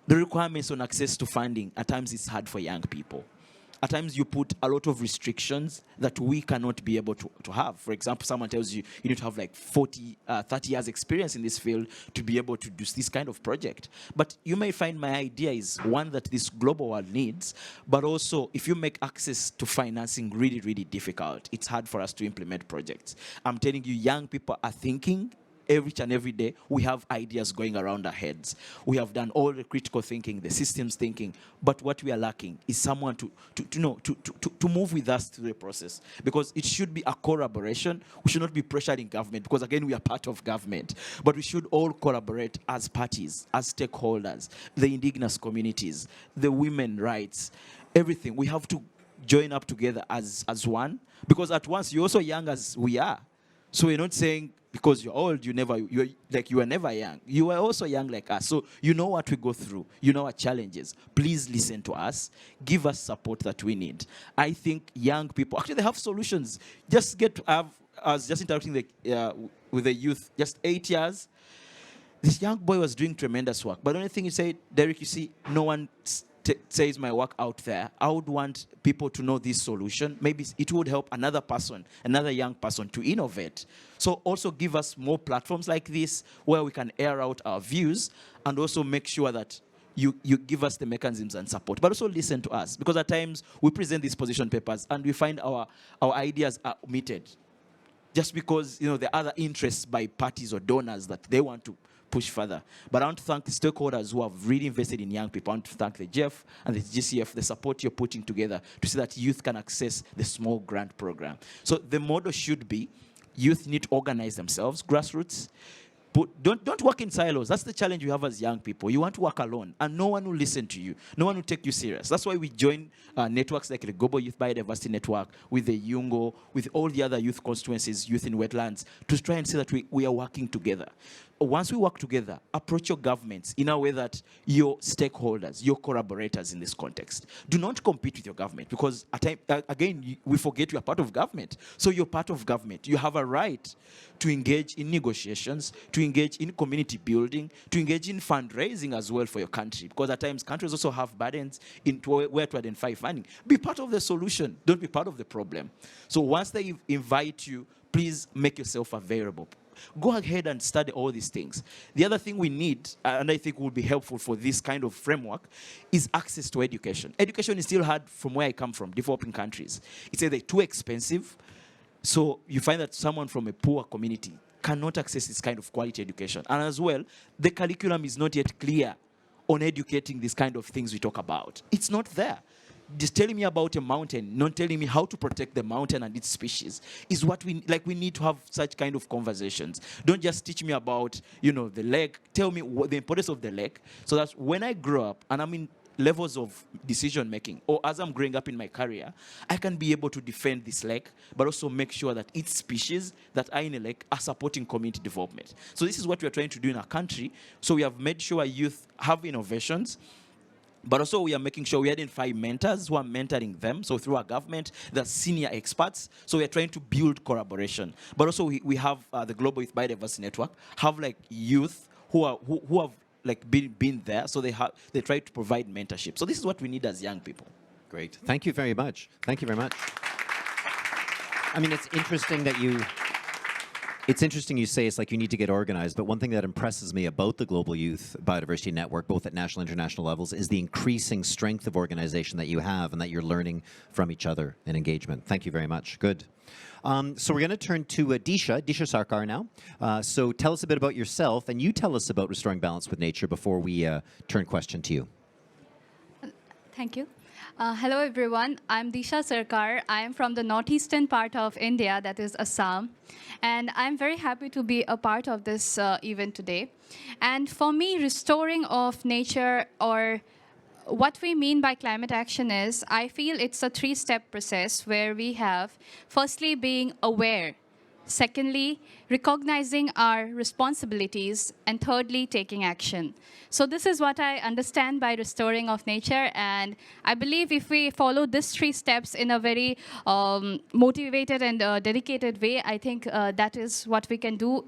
Speaker 4: the requirements on access to funding, at times it's hard for young people. At times you put a lot of restrictions that we cannot be able to have. For example, someone tells you you need to have like 30 years experience in this field to be able to do this kind of project. But you may find my idea is one that this global world needs, but also if you make access to financing really, really difficult, it's hard for us to implement projects. I'm telling you, young people are thinking every day. We have ideas going around our heads. We have done all the critical thinking, the systems thinking, but what we are lacking is someone to move with us through the process, because it should be a collaboration. We should not be pressuring government, because again, we are part of government, but we should all collaborate as parties, as stakeholders, the indigenous communities, the women rights, everything. We have to join up together as one, because at once you're also young as we are. So we're not saying because you're old, you were never young. You were also young like us. So you know what we go through. You know our challenges. Please listen to us. Give us support that we need. I think young people, actually they have solutions. Just get to have I was just interacting with the youth, just 8 years. This young boy was doing tremendous work. But the only thing he said, Derek, you see, no one says my work out there. I would want people to know this solution. Maybe it would help another person, another young person to innovate. So also give us more platforms like this where we can air out our views and also make sure that you give us the mechanisms and support, but also listen to us. Because at times we present these position papers and we find our ideas are omitted just because there are other interests by parties or donors that they want to push further. But I want to thank the stakeholders who have really invested in young people. I want to thank the GEF and the GCF, the support you're putting together to see that youth can access the small grant program. So the model should be youth need to organize themselves, grassroots. Don't work in silos. That's the challenge you have as young people. You want to work alone, and no one will listen to you. No one will take you serious. That's why we join networks like the Global Youth Biodiversity Network, with the UNGO, with all the other youth constituencies, youth in wetlands, to try and say that we are working together. Once we work together, approach your governments in a way that your stakeholders, your collaborators in this context, do not compete with your government, because again, we forget you are part of government. So you're part of government. You have a right to engage in negotiations, to engage in community building, to engage in fundraising as well for your country, because at times countries also have burdens where to identify funding. Be part of the solution. Don't be part of the problem. So once they invite you, please make yourself available. Go ahead and study all these things. The other thing we need, and I think will be helpful for this kind of framework, is access to education. Education is still hard from where I come from, developing countries. It's either too expensive, so you find that someone from a poor community cannot access this kind of quality education. And as well, the curriculum is not yet clear on educating these kind of things we talk about. It's not there. Just telling me about a mountain, not telling me how to protect the mountain and its species, is what we need to have such kind of conversations. Don't just teach me about, the lake. Tell me the importance of the lake, so that when I grow up and I'm in levels of decision making, or as I'm growing up in my career, I can be able to defend this lake, but also make sure that its species that are in a lake are supporting community development. So this is what we're trying to do in our country. So we have made sure youth have innovations, but also we are making sure we identify mentors who are mentoring them. So through our government, the senior experts. So we are trying to build collaboration. But also we have the Global Youth Biodiversity Network, have youth who have been there. So they try to provide mentorship. So this is what we need as young people.
Speaker 1: Great. Thank you very much. Thank you very much. I mean, it's interesting that you say it's like you need to get organized, but one thing that impresses me about the Global Youth Biodiversity Network, both at national and international levels, is the increasing strength of organization that you have and that you're learning from each other in engagement. Thank you very much. Good. So we're going to turn to Disha Sarkar now. So tell us a bit about yourself, and you tell us about restoring balance with nature before we turn question to you.
Speaker 5: Thank you. Hello everyone, I'm Disha Sarkar. I am from the northeastern part of India, that is Assam. And I'm very happy to be a part of this event today. And for me, restoring of nature, or what we mean by climate action, is I feel it's a three-step process where we have, firstly, being aware. Secondly, recognizing our responsibilities, and thirdly, taking action. So this is what I understand by restoring of nature, and I believe if we follow these three steps in a very motivated and dedicated way, I think that is what we can do,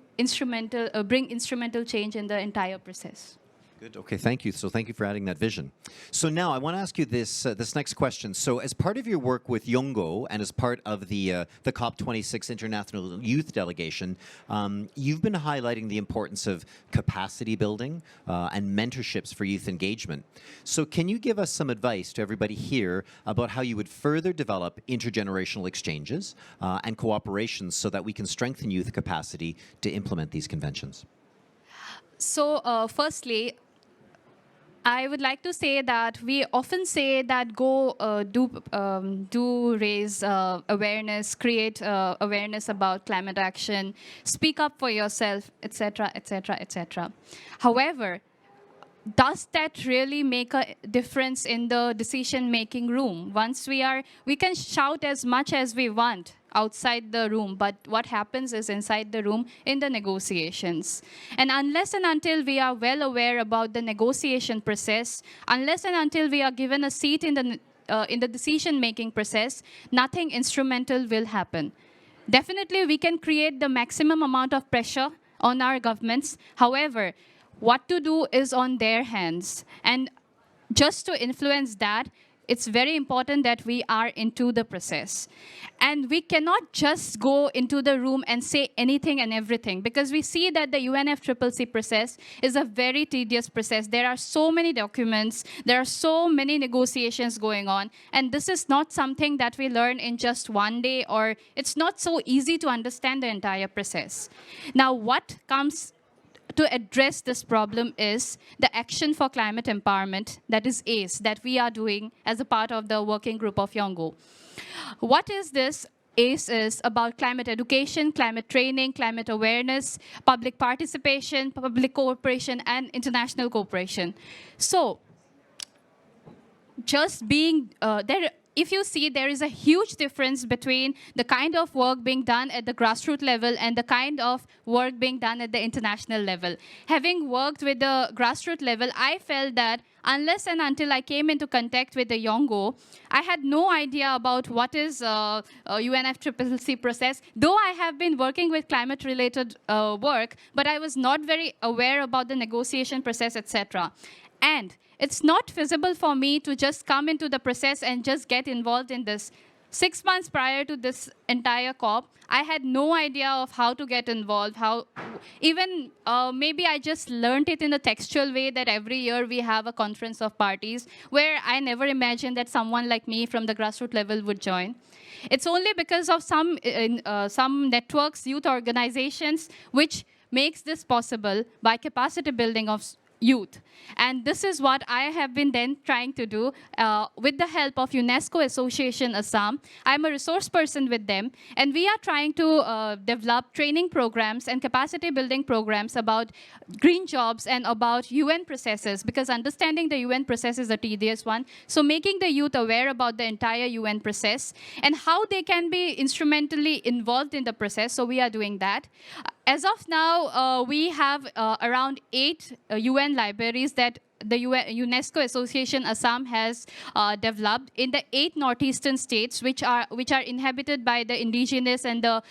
Speaker 5: bring instrumental change in the entire process.
Speaker 1: Good. Okay, thank you. So thank you for adding that vision. So now I want to ask you this next question. So as part of your work with UNGO and as part of the COP26 International Youth Delegation, you've been highlighting the importance of capacity building and mentorships for youth engagement. So can you give us some advice to everybody here about how you would further develop intergenerational exchanges and cooperations so that we can strengthen youth capacity to implement these conventions?
Speaker 5: So firstly, I would like to say that we often say that do raise awareness, create awareness about climate action, speak up for yourself, etc., etc., etc. However, does that really make a difference in the decision-making room? Once we can shout as much as we want outside the room, but what happens is inside the room in the negotiations. And unless and until we are well aware about the negotiation process, unless and until we are given a seat in the decision-making process, nothing instrumental will happen. Definitely, we can create the maximum amount of pressure on our governments. However, what to do is on their hands. And just to influence that, it's very important that we are into the process. And we cannot just go into the room and say anything and everything, because we see that the UNFCCC process is a very tedious process. There are so many documents, there are so many negotiations going on, and this is not something that we learn in just one day, or it's not so easy to understand the entire process. Now, what comes to address this problem is the Action for Climate Empowerment, that is ACE, that we are doing as a part of the working group of Yongo. What is this? ACE is about climate education, climate training, climate awareness, public participation, public cooperation, and international cooperation. So, just being there, if you see, there is a huge difference between the kind of work being done at the grassroots level and the kind of work being done at the international level. Having worked with the grassroots level, I felt that unless and until I came into contact with the Yongo, I had no idea about what is UNFCCC process. Though I have been working with climate-related work, but I was not very aware about the negotiation process, etc. And it's not feasible for me to just come into the process and just get involved in this. 6 months prior to this entire COP, I had no idea of how to get involved, maybe I just learned it in a textual way that every year we have a conference of parties where I never imagined that someone like me from the grassroots level would join. It's only because of some networks, youth organizations, which makes this possible by capacity building of youth. And this is what I have been then trying to do with the help of UNESCO Association Assam. I'm a resource person with them, and we are trying to develop training programs and capacity building programs about green jobs and about UN processes, because understanding the UN process is a tedious one. So making the youth aware about the entire UN process and how they can be instrumentally involved in the process. So we are doing that. As of now, we have around 8 UN libraries that the UNESCO Association Assam has developed in the 8 northeastern states, which are inhabited by the indigenous and the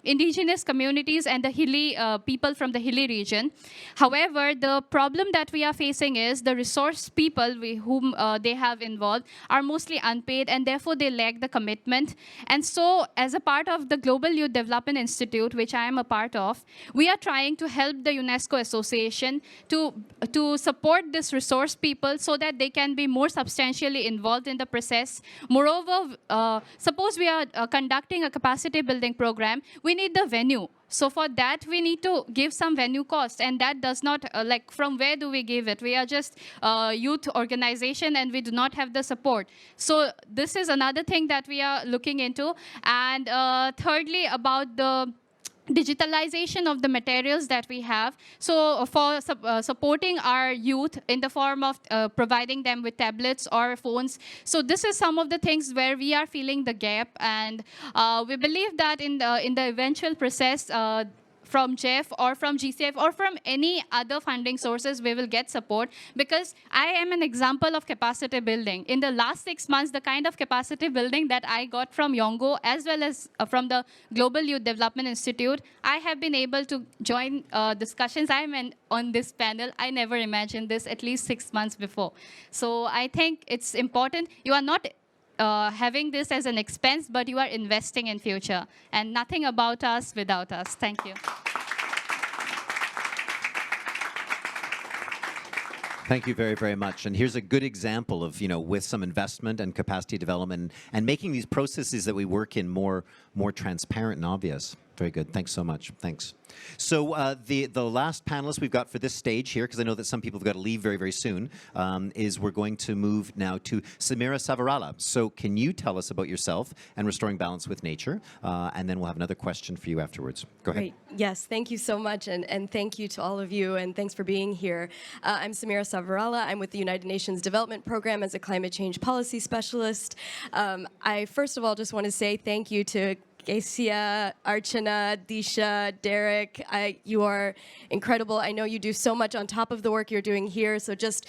Speaker 5: indigenous communities and the hilly people from the hilly region. However, the problem that we are facing is the resource people whom they have involved are mostly unpaid, and therefore they lack the commitment. And so, as a part of the Global Youth Development Institute, which I am a part of, we are trying to help the UNESCO Association to support this resource people so that they can be more substantially involved in the process. Moreover, suppose we are conducting a capacity building program, we need the venue. So for that, we need to give some venue cost, and that does not, from where do we give it? We are just a youth organization and we do not have the support. So this is another thing that we are looking into. And thirdly, about the digitalization of the materials that we have. So for supporting our youth in the form of providing them with tablets or phones. So this is some of the things where we are feeling the gap, and we believe that in the eventual process, from GEF or from GCF or from any other funding sources, we will get support, because I am an example of capacity building. In the last 6 months, the kind of capacity building that I got from Yongo as well as from the Global Youth Development Institute, I have been able to join discussions. I'm on this panel. I never imagined this at least 6 months before. So I think it's important. You are not having this as an expense, but you are investing in future. And nothing about us without us. Thank you.
Speaker 1: Thank you very, very much. And here's a good example of, with some investment and capacity development and making these processes that we work in more transparent and obvious. Very good. Thanks so much. Thanks. So the last panelist we've got for this stage here, because I know that some people have got to leave very, very soon, is we're going to move now to Samira Savarala. So can you tell us about yourself and restoring balance with nature? And then we'll have another question for you afterwards. Go ahead.
Speaker 3: Great. Yes, thank you so much. And thank you to all of you. And thanks for being here. I'm Samira Savarala. I'm with the United Nations Development Program as a climate change policy specialist. I first of all just want to say thank you to Gesia, Archana, Disha, Derek, you are incredible. I know you do so much on top of the work you're doing here, so just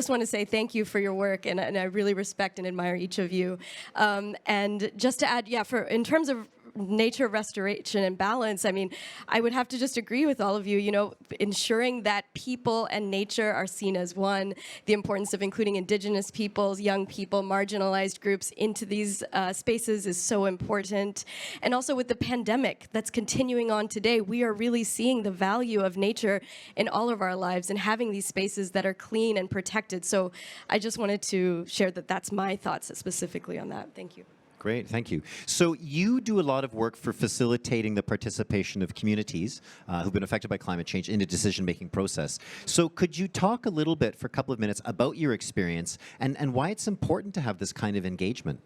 Speaker 3: want to say thank you for your work, and I really respect and admire each of you. And just to add, in terms of nature restoration and balance, I mean, I would have to just agree with all of you, ensuring that people and nature are seen as one, the importance of including indigenous peoples, young people, marginalized groups into these spaces is so important. And also with the pandemic that's continuing on today, we are really seeing the value of nature in all of our lives and having these spaces that are clean and protected. So I just wanted to share that that's my thoughts specifically on that. Thank you.
Speaker 1: Great, thank you. So you do a lot of work for facilitating the participation of communities who've been affected by climate change in the decision-making process. So could you talk a little bit for a couple of minutes about your experience and why it's important to have this kind of engagement?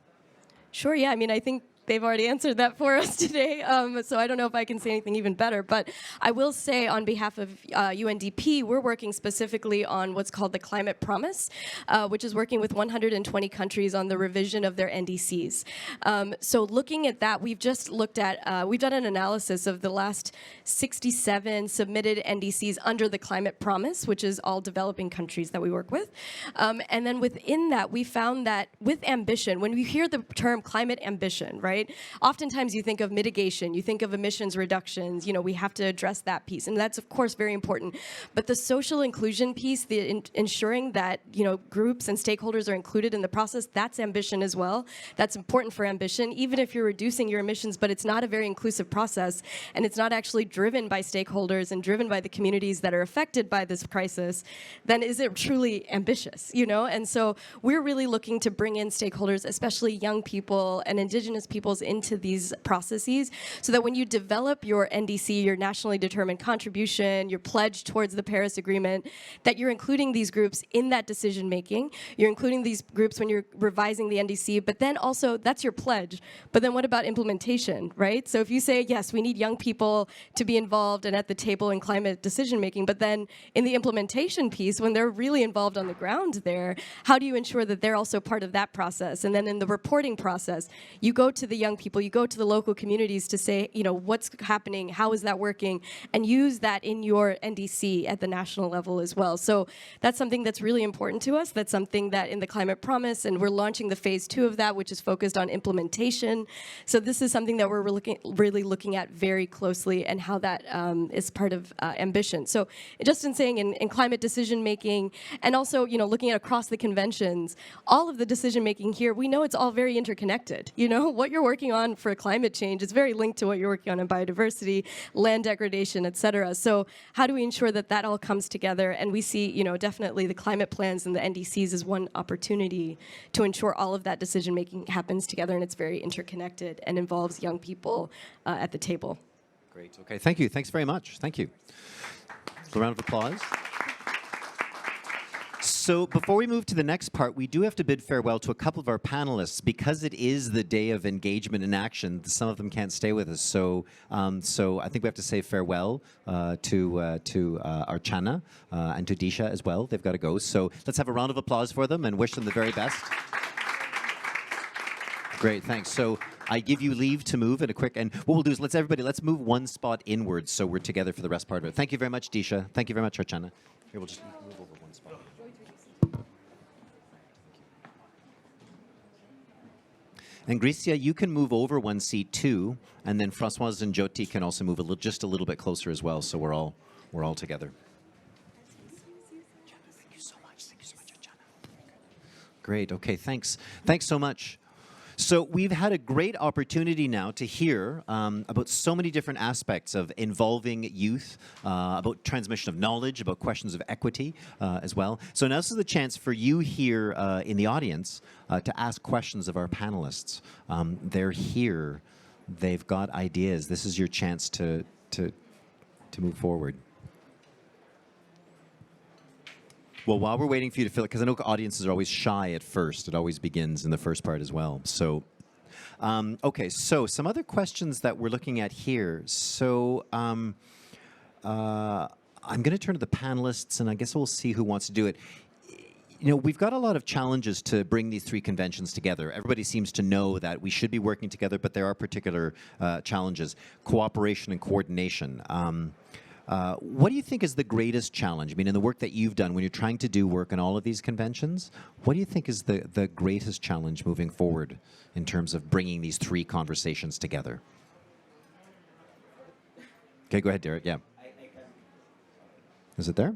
Speaker 3: Sure, yeah. I mean, I think they've already answered that for us today, so I don't know if I can say anything even better. But I will say on behalf of UNDP, we're working specifically on what's called the Climate Promise, which is working with 120 countries on the revision of their NDCs. So looking at that, we've just looked at, we've done an analysis of the last 67 submitted NDCs under the Climate Promise, which is all developing countries that we work with. And then within that, we found that with ambition, when you hear the term climate ambition, right? Oftentimes you think of mitigation, you think of emissions reductions, we have to address that piece. And that's, of course, very important. But the social inclusion piece, the ensuring that, groups and stakeholders are included in the process, that's ambition as well. That's important for ambition, even if you're reducing your emissions, but it's not a very inclusive process. And it's not actually driven by stakeholders and driven by the communities that are affected by this crisis, then is it truly ambitious, And so we're really looking to bring in stakeholders, especially young people and indigenous peoples into these processes, so that when you develop your NDC, your nationally determined contribution, your pledge towards the Paris Agreement, that you're including these groups in that decision making. You're including these groups when you're revising the NDC, but then also that's your pledge. But then what about implementation, right? So if you say, yes, we need young people to be involved and at the table in climate decision making, but then in the implementation piece, when they're really involved on the ground there, how do you ensure that they're also part of that process? And then in the reporting process, you go to the young people, you go to the local communities to say, what's happening, how is that working, and use that in your NDC at the national level as well. So that's something that's really important to us. That's something that in the Climate Promise, and we're launching the phase 2 of that, which is focused on implementation. So this is something that we're really looking at very closely, and how that is part of ambition. So just in saying in climate decision making, and also looking at across the conventions, all of the decision making here, we know it's all very interconnected. What you're working on for climate change is very linked to what you're working on in biodiversity, land degradation, et cetera. So how do we ensure that that all comes together? And we see, definitely the climate plans and the NDCs as one opportunity to ensure all of that decision making happens together, and it's very interconnected and involves young people at the table.
Speaker 1: Great. Okay. Thank you. Thanks very much. Thank you. A round of applause. So before we move to the next part, we do have to bid farewell to a couple of our panelists because it is the day of engagement and action. Some of them can't stay with us, so I think we have to say farewell to Archana and to Disha as well. They've got to go. So let's have a round of applause for them and wish them the very best. Great, thanks. So I give you leave to move in a quick, and what we'll do is let's move one spot inwards so we're together for the rest part of it. Thank you very much, Disha. Thank you very much, Archana. Here, we'll just move over one spot. And Gricia, you can move over one seat too, and then Françoise and Jyoti can also move just a little bit closer as well, so we're all together. Thank you so much, Archana. Great. Okay. Thanks. Thanks so much. So we've had a great opportunity now to hear about so many different aspects of involving youth, about transmission of knowledge, about questions of equity as well. So now this is the chance for you here in the audience to ask questions of our panelists. They're here. They've got ideas. This is your chance to move forward. Well, while we're waiting for you to fill it, because I know audiences are always shy at first. It always begins in the first part as well. So, okay, so some other questions that we're looking at here. So I'm going to turn to the panelists, and I guess we'll see who wants to do it. We've got a lot of challenges to bring these three conventions together. Everybody seems to know that we should be working together, but there are particular challenges. Cooperation and coordination. What do you think is the greatest challenge? I mean, in the work that you've done, when you're trying to do work in all of these conventions, what do you think is the greatest challenge moving forward in terms of bringing these three conversations together? Okay, go ahead, Derek. Yeah. Is it there?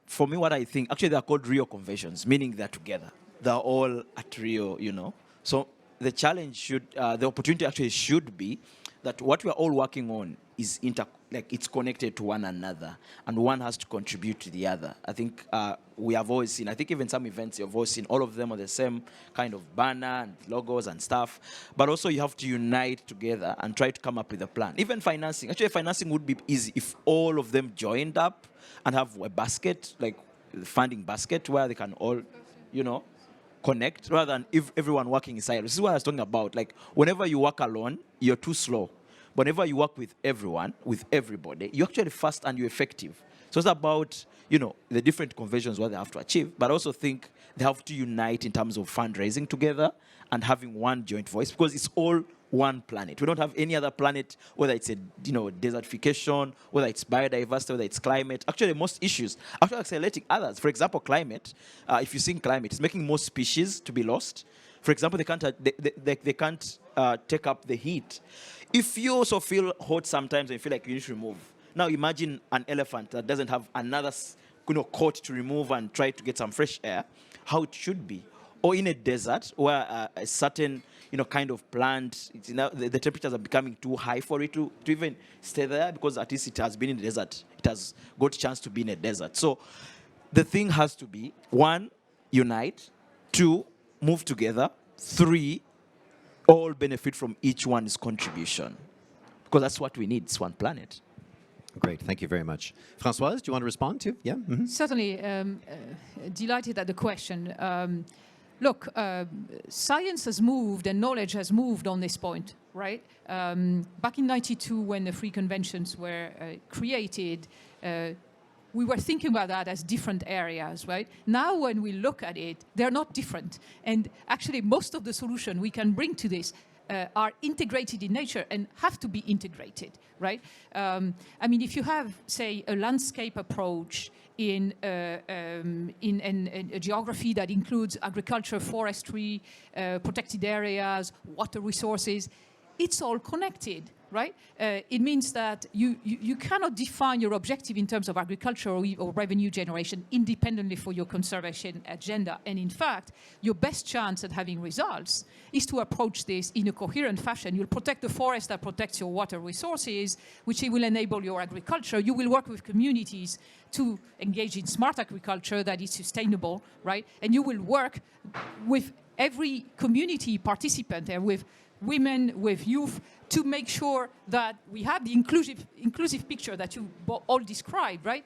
Speaker 4: For me, what I think, actually, they're called Rio Conventions, meaning they're together. They're all at Rio, you know. So the challenge should, the opportunity actually should be that what we're all working on is it's connected to one another, and one has to contribute to the other. I think we have always seen, I think even some events you've always seen, all of them are the same kind of banner and logos and stuff, but also you have to unite together and try to come up with a plan. Even financing, actually financing would be easy if all of them joined up and have a basket, like the funding basket, where they can all, you know, connect, rather than if everyone working in silos. This is what I was talking about. Like, whenever you work alone, you're too slow. Whenever you work with everyone, with everybody, you're actually fast and you're effective. So it's about, you know, the different conventions, what they have to achieve, but I also think they have to unite in terms of fundraising together and having one joint voice, because it's all one planet. We don't have any other planet, whether it's desertification, whether it's biodiversity, whether it's climate. Actually, most issues actually accelerating others. For example, climate. If you've seen climate, it's making more species to be lost. For example, they can't take up the heat. If you also feel hot sometimes and you feel like you need to remove. Now imagine an elephant that doesn't have another coat to remove and try to get some fresh air, how it should be. Or in a desert where a certain kind of plant, the temperatures are becoming too high for it to even stay there, because at least it has been in the desert. It has got a chance to be in a desert. So the thing has to be, 1, unite, 2, move together, 3, all benefit from each one's contribution. Because that's what we need, it's one planet.
Speaker 1: Great, thank you very much. Françoise, do you want to respond to? Yeah? Mm-hmm.
Speaker 20: Certainly, delighted at the question. Look, science has moved and knowledge has moved on this point, right? Back in '92, when the 3 conventions were created, we were thinking about that as different areas, right? Now, when we look at it, they're not different. And actually, most of the solutions we can bring to this are integrated in nature and have to be integrated, right? I mean, if you have, say, a landscape approach in a geography that includes agriculture, forestry, protected areas, water resources, it's all connected, right? It means that you cannot define your objective in terms of agriculture or revenue generation independently for your conservation agenda. And in fact, your best chance at having results is to approach this in a coherent fashion. You'll protect the forest that protects your water resources, which will enable your agriculture. You will work with communities to engage in smart agriculture that is sustainable, right? And you will work with every community participant there, with women, with youth, to make sure that we have the inclusive picture that you all described, right?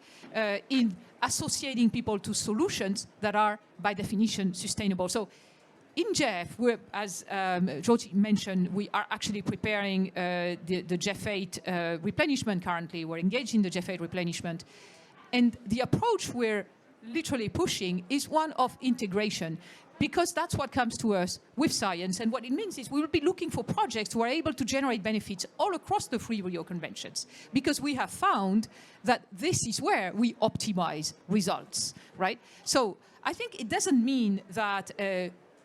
Speaker 20: In associating people to solutions that are, by definition, sustainable. So in GEF, as Jyoti mentioned, we are actually preparing the GEF 8 replenishment currently. We're engaged in the GEF 8 replenishment. And the approach we're literally pushing is one of integration, because that's what comes to us with science. And what it means is we will be looking for projects who are able to generate benefits all across the 3 Rio Conventions, because we have found that this is where we optimize results, right? So I think it doesn't mean that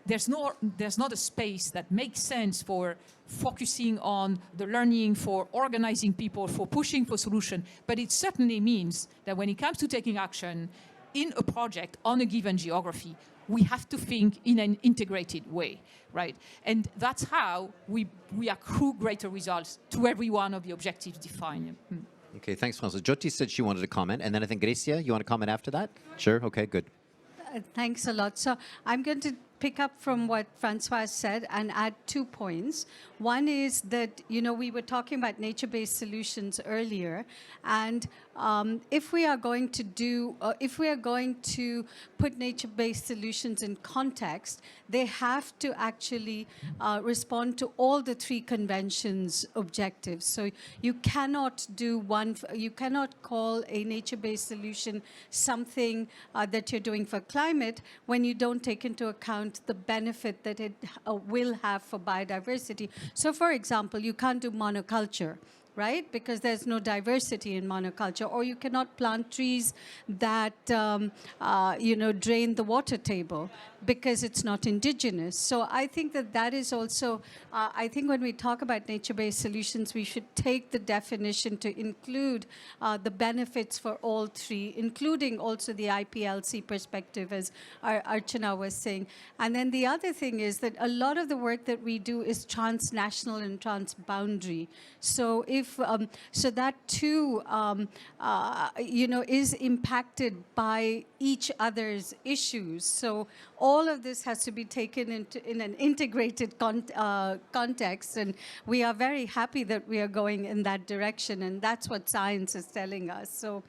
Speaker 20: there's not a space that makes sense for focusing on the learning, for organizing people, for pushing for solution. But it certainly means that when it comes to taking action in a project on a given geography, we have to think in an integrated way, right? And that's how we accrue greater results to every one of the objectives defined.
Speaker 1: Okay, thanks, François. Jyoti said she wanted to comment, and then I think Grecia, you want to comment after that? Sure, okay, good.
Speaker 21: Thanks a lot. So I'm going to pick up from what François said and add 2 points. One is that, we were talking about nature-based solutions earlier, and if we are going to put nature-based solutions in context, they have to actually respond to all the 3 conventions' objectives. So you cannot you cannot call a nature-based solution something that you're doing for climate when you don't take into account the benefit that it will have for biodiversity. So for example, you can't do monoculture, right? Because there's no diversity in monoculture, or you cannot plant trees that drain the water table because it's not indigenous. So I think that is also, I think when we talk about nature-based solutions, we should take the definition to include the benefits for all three, including also the IPLC perspective, as Archana was saying. And then the other thing is that a lot of the work that we do is transnational and transboundary. So if so that too, is impacted by each other's issues. So all of this has to be taken in an integrated context, and we are very happy that we are going in that direction, and that's what science is telling us. So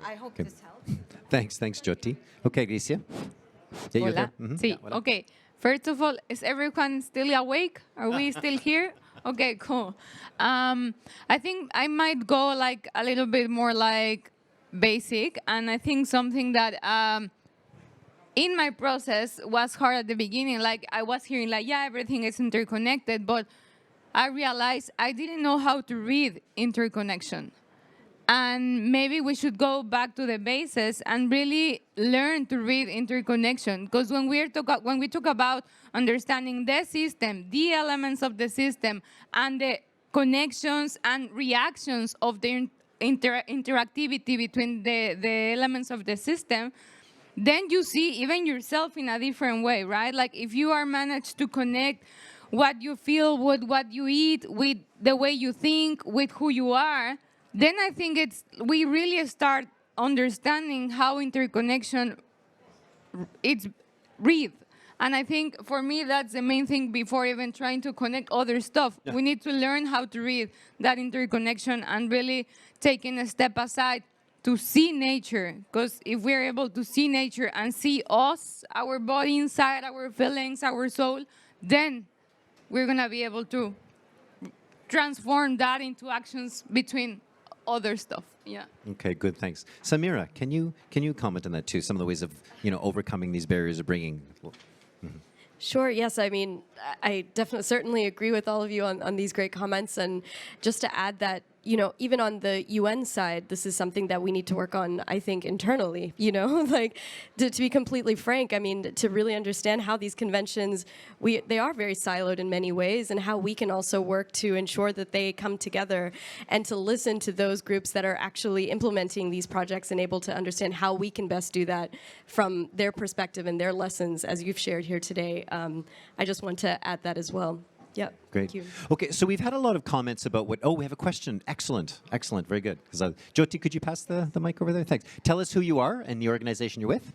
Speaker 21: I hope this helps.
Speaker 1: Thanks, Jyoti. Okay, Alicia. Yeah, you're there.
Speaker 8: Hola. Sí, okay. First of all, is everyone still awake? Are we still here? Okay, cool. I think I might go like a little bit more like basic, and I think something that in my process was hard at the beginning. Like I was hearing like, yeah, everything is interconnected, but I realized I didn't know how to read interconnection. And maybe we should go back to the basis and really learn to read interconnection. Because when we talk about understanding the system, the elements of the system, and the connections and reactions of the interactivity between the elements of the system, then you see even yourself in a different way, right? Like if you are managed to connect what you feel with what you eat, with the way you think, with who you are, then I think we really start understanding how interconnection it's breathe. And I think for me that's the main thing before even trying to connect other stuff. Yeah. We need to learn how to read that interconnection and really taking a step aside to see nature. Because if we're able to see nature and see us, our body inside, our feelings, our soul, then we're gonna be able to transform that into actions between other stuff. Yeah.
Speaker 1: Okay, good, thanks. Samira, can you comment on that too? Some of the ways of overcoming these barriers of bringing.
Speaker 3: Sure, yes. I mean, I certainly agree with all of you on these great comments. And just to add that, even on the UN side, this is something that we need to work on, I think, internally, like to be completely frank, I mean, to really understand how these conventions, they are very siloed in many ways, and how we can also work to ensure that they come together and to listen to those groups that are actually implementing these projects and able to understand how we can best do that from their perspective and their lessons, as you've shared here today. I just want to add that as well. Yep.
Speaker 1: Great.
Speaker 3: Thank you.
Speaker 1: Okay, so we've had a lot of comments about what. Oh, we have a question. Excellent. Very good. Jyoti, could you pass the mic over there? Thanks. Tell us who you are and the organization you're with.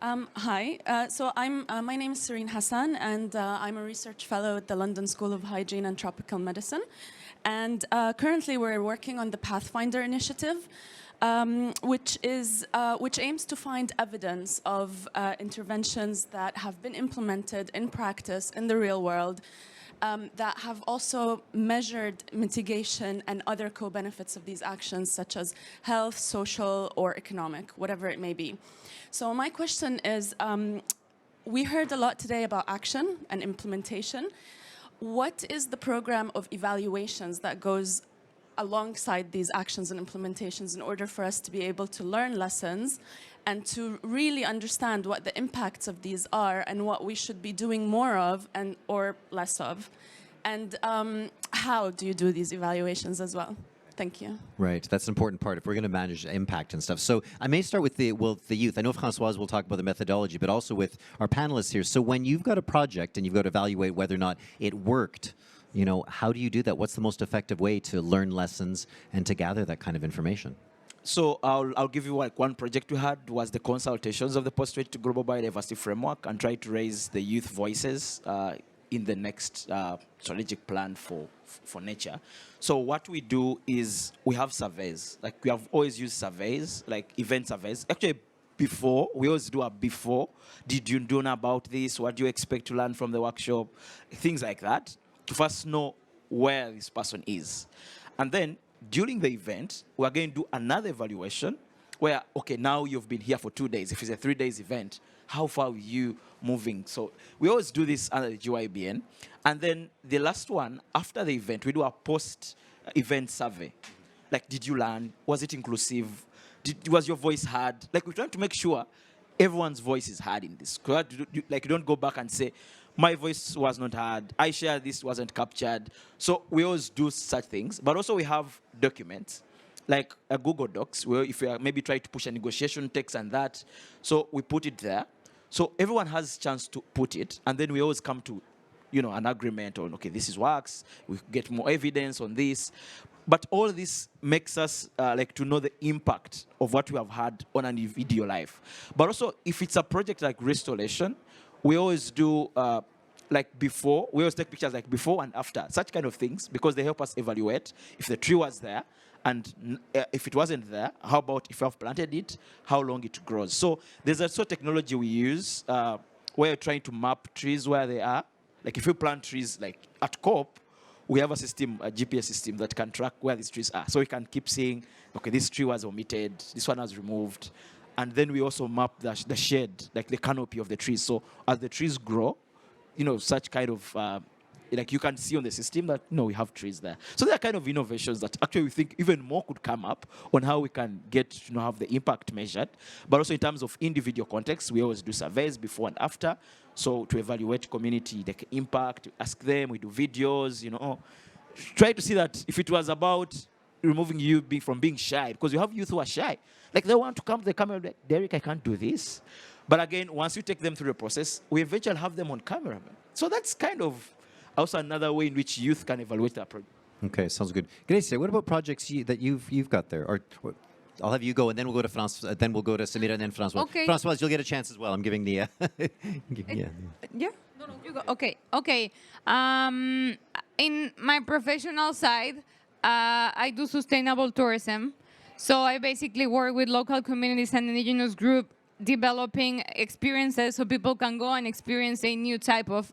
Speaker 12: Hi. So my name is Serene Hassan, and I'm a research fellow at the London School of Hygiene and Tropical Medicine. And currently, we're working on the Pathfinder initiative, which aims to find evidence of interventions that have been implemented in practice in the real world. That have also measured mitigation and other co-benefits of these actions, such as health, social, or economic, whatever it may be. So my question is, we heard a lot today about action and implementation. What is the program of evaluations that goes alongside these actions and implementations in order for us to be able to learn lessons and to really understand what the impacts of these are and what we should be doing more of or less of? And how do you do these evaluations as well? Thank you.
Speaker 1: Right, that's an important part if we're going to manage impact and stuff. So I may start with the youth. I know Françoise will talk about the methodology, but also with our panelists here. So when you've got a project and you've got to evaluate whether or not it worked, how do you do that? What's the most effective way to learn lessons and to gather that kind of information?
Speaker 4: So I'll give you one project we had was the consultations of the Postway to Global Biodiversity Framework and try to raise the youth voices in the next strategic plan for nature. So what we do is we have surveys. Like we have always used surveys, like event surveys. Actually, we always do a before. Did you know about this? What do you expect to learn from the workshop? Things like that to first know where this person is. And then during the event, we're going to do another evaluation where, okay, now you've been here for 2 days. If it's a 3 days event, how far are you moving? So we always do this under the GYBN. And then the last one, after the event, we do a post event survey. Like, did you learn? Was it inclusive? Was your voice heard? Like, we're trying to make sure everyone's voice is heard in this. Like, you don't go back and say, my voice was not heard, I share this, wasn't captured. So we always do such things. But also we have documents, like a Google Docs, where if we are maybe trying to push a negotiation text and that, so we put it there. So everyone has a chance to put it, and then we always come to, an agreement on, okay, this is works, we get more evidence on this. But all this makes us to know the impact of what we have had on an individual life. But also, if it's a project like restoration, we always do before. We always take pictures like before and after, such kind of things, because they help us evaluate if the tree was there, and if it wasn't there, how about if we have planted it, how long it grows. So there's also technology we use where we're trying to map trees where they are. Like if you plant trees like at COP, we have a system, a GPS system that can track where these trees are. So we can keep seeing, okay, this tree was omitted, this one was removed. And then we also map the shade, like the canopy of the trees. So as the trees grow, such kind of, you can see on the system that, we have trees there. So there are kind of innovations that actually we think even more could come up on how we can get to have the impact measured. But also in terms of individual context, we always do surveys before and after. So to evaluate community, the impact, ask them, we do videos, try to see that if it was about removing you from being shy, because you have youth who are shy. Like they want to come to the camera, like, Derek, I can't do this. But again, once you take them through the process, we eventually have them on camera. So that's kind of also another way in which youth can evaluate that project.
Speaker 1: Okay, sounds good. Gracia, what about projects that you've got there? Or I'll have you go, and then we'll go to Francois, then we'll go to Samira, and then Francois.
Speaker 8: Okay.
Speaker 1: Francois, you'll get a chance as well. I'm giving the
Speaker 8: Yeah? No, you go. Okay. In my professional side, I do sustainable tourism. So I basically work with local communities and indigenous groups developing experiences so people can go and experience a new type of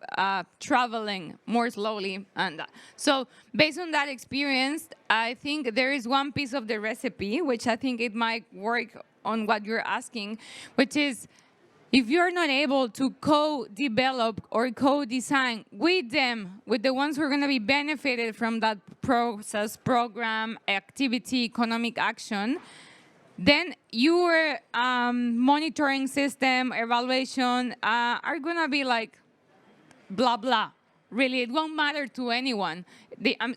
Speaker 8: traveling more slowly. And so based on that experience, I think there is one piece of the recipe, which I think it might work on what you're asking, which is if you're not able to co-develop or co-design with them, with the ones who are going to be benefited from that process, program, activity, economic action, then your monitoring system, evaluation are going to be like blah, blah. Really, it won't matter to anyone.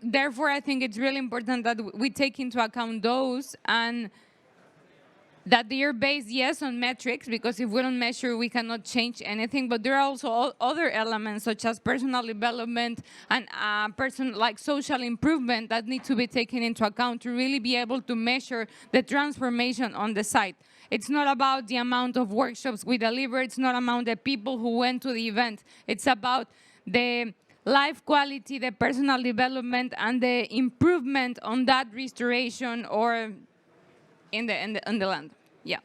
Speaker 8: Therefore, I think it's really important that we take into account those and that they are based, yes, on metrics, because if we don't measure, we cannot change anything. But there are also other elements, such as personal development and social improvement that need to be taken into account to really be able to measure the transformation on the site. It's not about the amount of workshops we deliver. It's not about the people who went to the event. It's about the life quality, the personal development, and the improvement on that restoration or in the land. Yeah.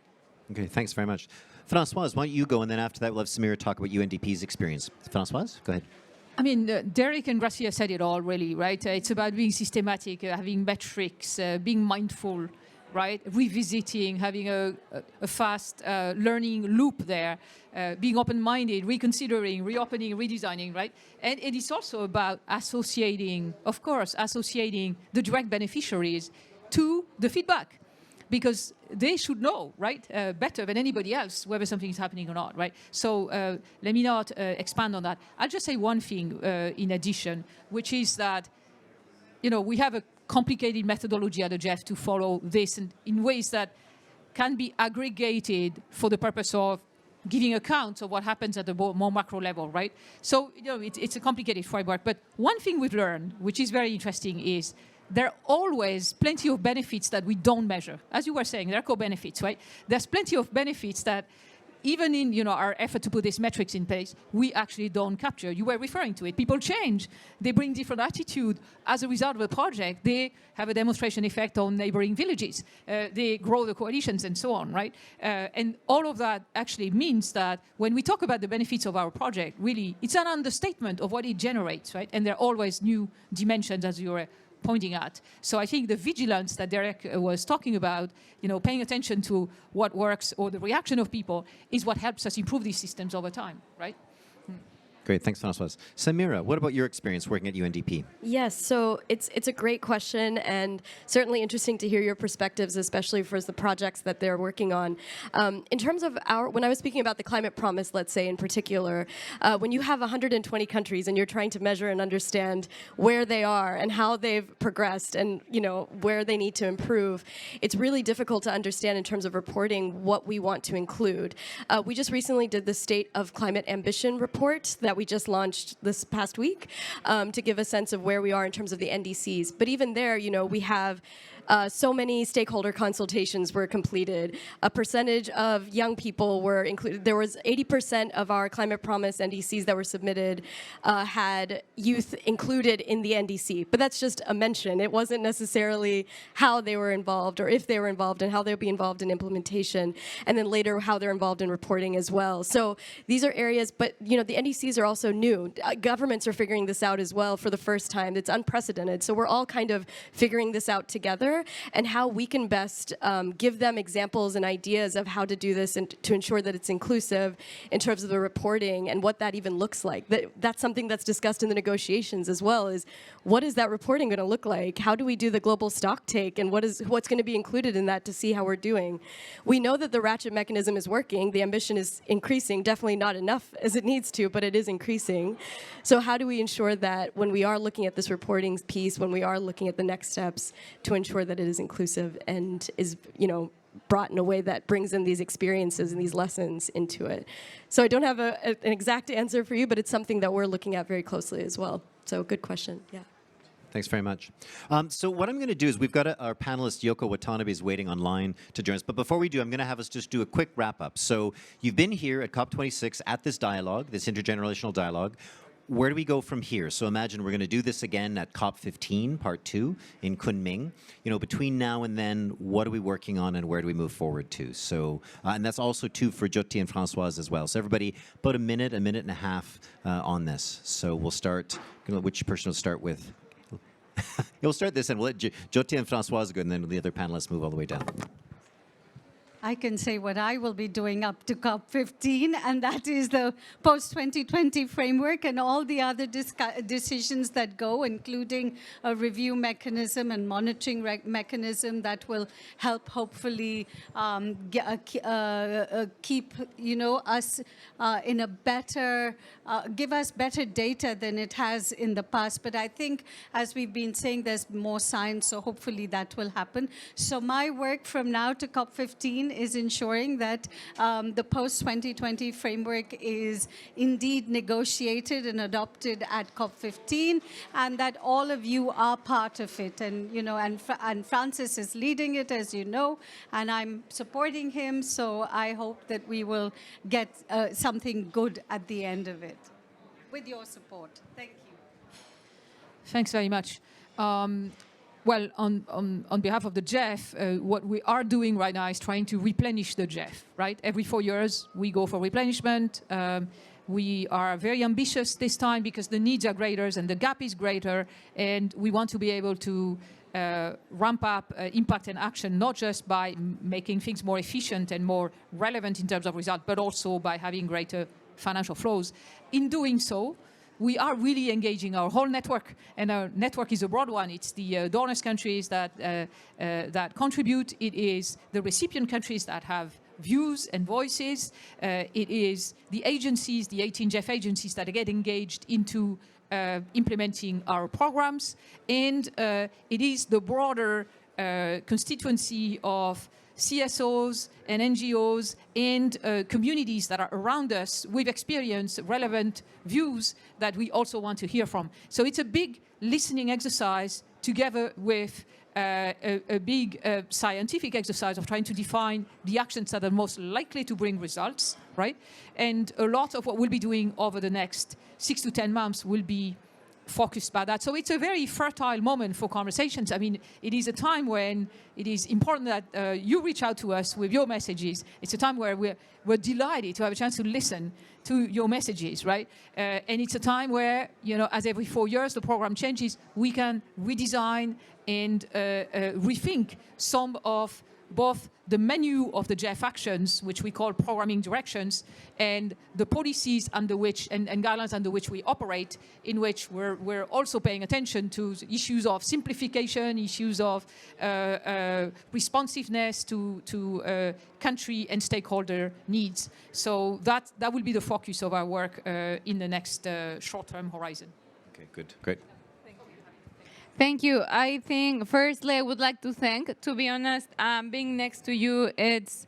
Speaker 1: Okay, thanks very much. Francoise, why don't you go, and then after that we'll have Samira talk about UNDP's experience. Francoise, go ahead.
Speaker 20: I mean, Derek and Gracia said it all, really, right? It's about being systematic, having metrics, being mindful, right? Revisiting, having a fast learning loop there, being open-minded, reconsidering, reopening, redesigning, right? And it's also about associating the direct beneficiaries to the feedback, because they should know, right, better than anybody else whether something is happening or not, right? So let me not expand on that. I'll just say one thing in addition, which is that, we have a complicated methodology at the GEF to follow this in ways that can be aggregated for the purpose of giving account of what happens at the more macro level, right? So, it's a complicated framework. But one thing we've learned, which is very interesting, is there are always plenty of benefits that we don't measure. As you were saying, there are co-benefits, right? There's plenty of benefits that even in our effort to put these metrics in place, we actually don't capture. You were referring to it. People change. They bring different attitude. As a result of a project, they have a demonstration effect on neighboring villages. They grow the coalitions and so on, right? And all of that actually means that when we talk about the benefits of our project, really, it's an understatement of what it generates, right? And there are always new dimensions, as you were pointing at. So I think the vigilance that Derek was talking about, paying attention to what works or the reaction of people is what helps us improve these systems over time, right?
Speaker 1: Great, thanks, Françoise. Samira, what about your experience working at UNDP?
Speaker 3: Yes, so it's a great question and certainly interesting to hear your perspectives, especially for the projects that they're working on. In terms of when I was speaking about the climate promise, let's say in particular, when you have 120 countries and you're trying to measure and understand where they are and how they've progressed and where they need to improve, it's really difficult to understand in terms of reporting what we want to include. We just recently did the State of Climate Ambition report that we just launched this past week to give a sense of where we are in terms of the NDCs. But even there, we have so many stakeholder consultations were completed. A percentage of young people were included. There was 80% of our Climate Promise NDCs that were submitted had youth included in the NDC. But that's just a mention. It wasn't necessarily how they were involved or if they were involved and how they'll be involved in implementation. And then later how they're involved in reporting as well. So these are areas, but the NDCs are also new. Governments are figuring this out as well for the first time. It's unprecedented. So we're all kind of figuring this out together and how we can best give them examples and ideas of how to do this and to ensure that it's inclusive in terms of the reporting and what that even looks like. That's something that's discussed in the negotiations as well, is what is that reporting going to look like? How do we do the global stock take and what's going to be included in that to see how we're doing? We know that the ratchet mechanism is working. The ambition is increasing, definitely not enough as it needs to, but it is increasing. So how do we ensure that when we are looking at this reporting piece, when we are looking at the next steps, to ensure that it is inclusive and is, brought in a way that brings in these experiences and these lessons into it. So I don't have an exact answer for you, but it's something that we're looking at very closely as well. So good question, yeah.
Speaker 1: Thanks very much. So what I'm going to do is we've got our panelist, Yoko Watanabe, is waiting online to join us. But before we do, I'm going to have us just do a quick wrap-up. So you've been here at COP26 at this dialogue, this intergenerational dialogue. Where do we go from here? So imagine we're going to do this again at COP15, Part 2, in Kunming. Between now and then, what are we working on and where do we move forward to? So, and that's also true for Jyoti and Françoise as well. So everybody, about a minute and a half on this. So we'll start, which person will start with? You'll start this and we'll let Jyoti and Françoise go and then the other panelists move all the way down.
Speaker 21: I can say what I will be doing up to COP15, and that is the post-2020 framework and all the other decisions that go, including a review mechanism and monitoring mechanism that will help hopefully keep us in a better, give us better data than it has in the past. But I think, as we've been saying, there's more science, so hopefully that will happen. So my work from now to COP15 is ensuring that the post-2020 framework is indeed negotiated and adopted at COP15, and that all of you are part of it. And and Francis is leading it, as you know, and I'm supporting him. So I hope that we will get something good at the end of it, with your support. Thank you.
Speaker 20: Thanks very much. Well, on behalf of the GEF, what we are doing right now is trying to replenish the GEF, right? Every 4 years, we go for replenishment. We are very ambitious this time because the needs are greater and the gap is greater, and we want to be able to ramp up impact and action, not just by making things more efficient and more relevant in terms of result, but also by having greater financial flows. In doing so, we are really engaging our whole network, and our network is a broad one. It's the donors countries that contribute. It is the recipient countries that have views and voices. It is the agencies, the 18 GEF agencies that get engaged into implementing our programs. And it is the broader constituency of CSOs and NGOs and communities that are around us with experience, relevant views that we also want to hear from. So it's a big listening exercise together with a big scientific exercise of trying to define the actions that are most likely to bring results, right? And a lot of what we'll be doing over the next 6 to 10 months will be focused by that. So it's a very fertile moment for conversations. I mean, it is a time when it is important that you reach out to us with your messages. It's a time where we're delighted to have a chance to listen to your messages, right? And it's a time where, as every 4 years the program changes, we can redesign and rethink some of both the menu of the GEF actions, which we call programming directions, and the policies under which, and guidelines under which we operate, in which we're also paying attention to issues of simplification, issues of responsiveness to country and stakeholder needs. So that will be the focus of our work in the next short-term horizon.
Speaker 1: Okay, good, great.
Speaker 8: Thank you. I think, firstly, I would like to thank, to be honest, being next to you, it's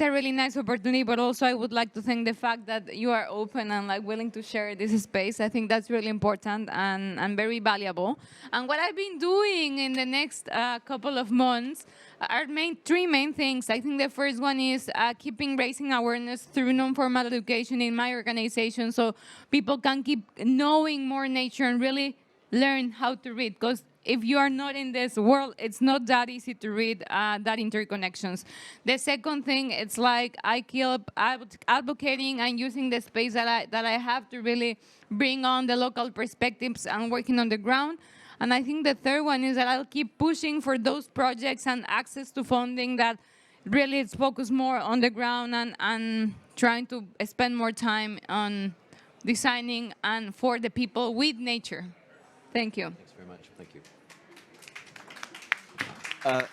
Speaker 8: a really nice opportunity, but also I would like to thank the fact that you are open and like willing to share this space. I think that's really important and very valuable. And what I've been doing in the next couple of months are three main things. I think the first one is keeping raising awareness through non-formal education in my organization so people can keep knowing more nature and really learn how to read, because if you are not in this world, it's not that easy to read that interconnections. The second thing, it's like I keep advocating and using the space that I have to really bring on the local perspectives and working on the ground. And I think the third one is that I'll keep pushing for those projects and access to funding that really is focused more on the ground and trying to spend more time on designing and for the people with nature. Thank you.
Speaker 1: Thanks very much. Thank you.
Speaker 4: Thank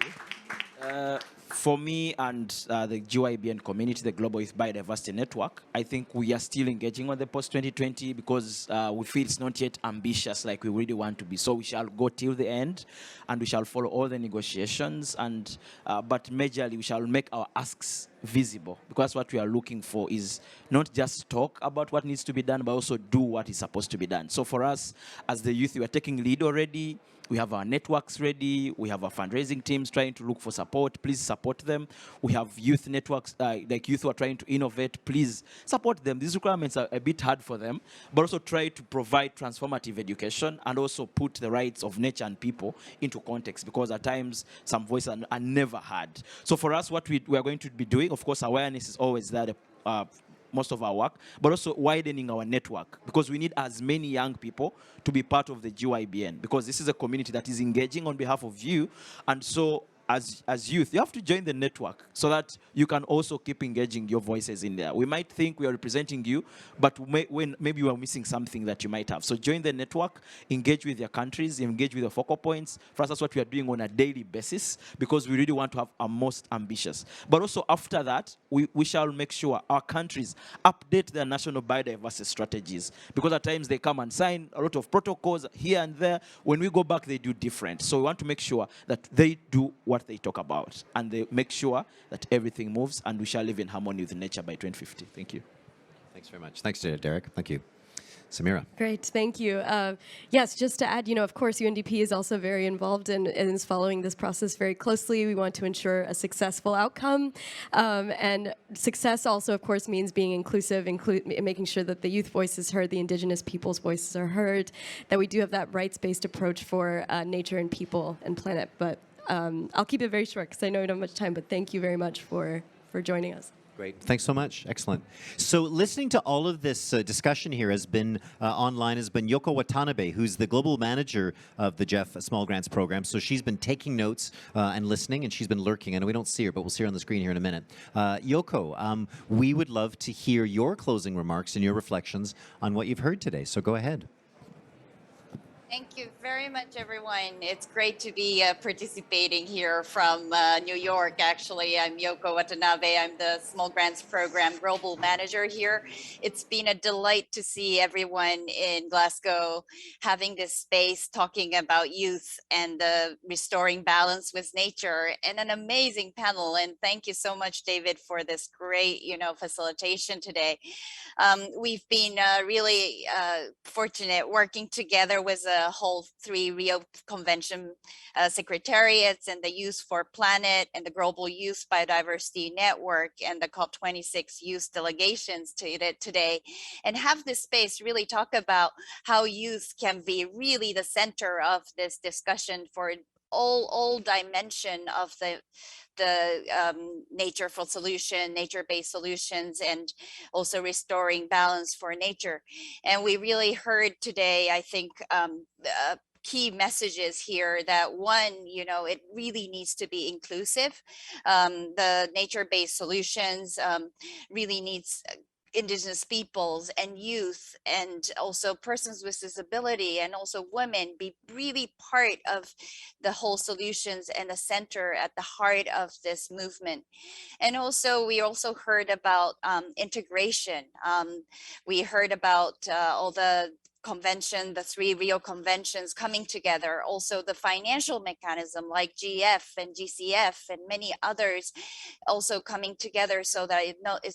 Speaker 4: you. For me and the GYBN community, the Global Youth Biodiversity Network, I think we are still engaging on the post-2020 because we feel it's not yet ambitious like we really want to be. So we shall go till the end and we shall follow all the negotiations. And but majorly, we shall make our asks visible, because what we are looking for is not just talk about what needs to be done, but also do what is supposed to be done. So for us, as the youth, we are taking lead already. We have our networks ready. We have our fundraising teams trying to look for support. Please support them. We have youth networks, like youth who are trying to innovate. Please support them. These requirements are a bit hard for them, but also try to provide transformative education and also put the rights of nature and people into context, because at times some voices are never heard. So for us, what we are going to be doing, of course, awareness is always there. Most of our work, but also widening our network, because we need as many young people to be part of the GYBN, because this is a community that is engaging on behalf of you. And so as youth, you have to join the network so that you can also keep engaging your voices in there. We might think we are representing you, but maybe you are missing something that you might have. So join the network, engage with your countries, engage with the focal points. For us, that's what we are doing on a daily basis, because we really want to have our most ambitious. But also after that, we shall make sure our countries update their national biodiversity strategies, because at times they come and sign a lot of protocols here and there. When we go back, they do different. So we want to make sure that they do what they talk about, and they make sure that everything moves, and we shall live in harmony with nature by 2050. Thank you.
Speaker 1: Thanks very much. Thanks, Derek. Thank you. Samira.
Speaker 3: Great, thank you. Yes, just to add, of course, UNDP is also very involved and is following this process very closely. We want to ensure a successful outcome. And success also, of course, means being inclusive, making sure that the youth voice is heard, the indigenous people's voices are heard, that we do have that rights-based approach for nature and people and planet. But I'll keep it very short because I know we don't have much time, but thank you very much for joining us.
Speaker 1: Great. Thanks so much. Excellent. So listening to all of this discussion here has been online has been Yoko Watanabe, who's the global manager of the GEF Small Grants Programme. So she's been taking notes and listening, and she's been lurking. I know we don't see her, but we'll see her on the screen here in a minute. Yoko, we would love to hear your closing remarks and your reflections on what you've heard today. So go ahead.
Speaker 16: Thank you very much, everyone. It's great to be participating here from New York, actually. I'm Yoko Watanabe. I'm the Small Grants Program Global Manager here. It's been a delight to see everyone in Glasgow having this space talking about youth and restoring balance with nature, and an amazing panel. And thank you so much, David, for this great, facilitation today. We've been really fortunate working together with whole 3 Rio Convention secretariats and the Youth for Planet and the Global Youth Biodiversity Network and the COP26 Youth Delegations today, and have this space really talk about how youth can be really the center of this discussion for all dimension of the nature for solution, nature-based solutions, and also restoring balance for nature. And we really heard today, I think, key messages here that one, it really needs to be inclusive. The nature-based solutions really needs indigenous peoples and youth and also persons with disability and also women be really part of the whole solutions and the center at the heart of this movement. And also we also heard about integration. We heard about all the convention, the 3 Rio Conventions coming together, also the financial mechanism like GEF and GCF and many others also coming together so that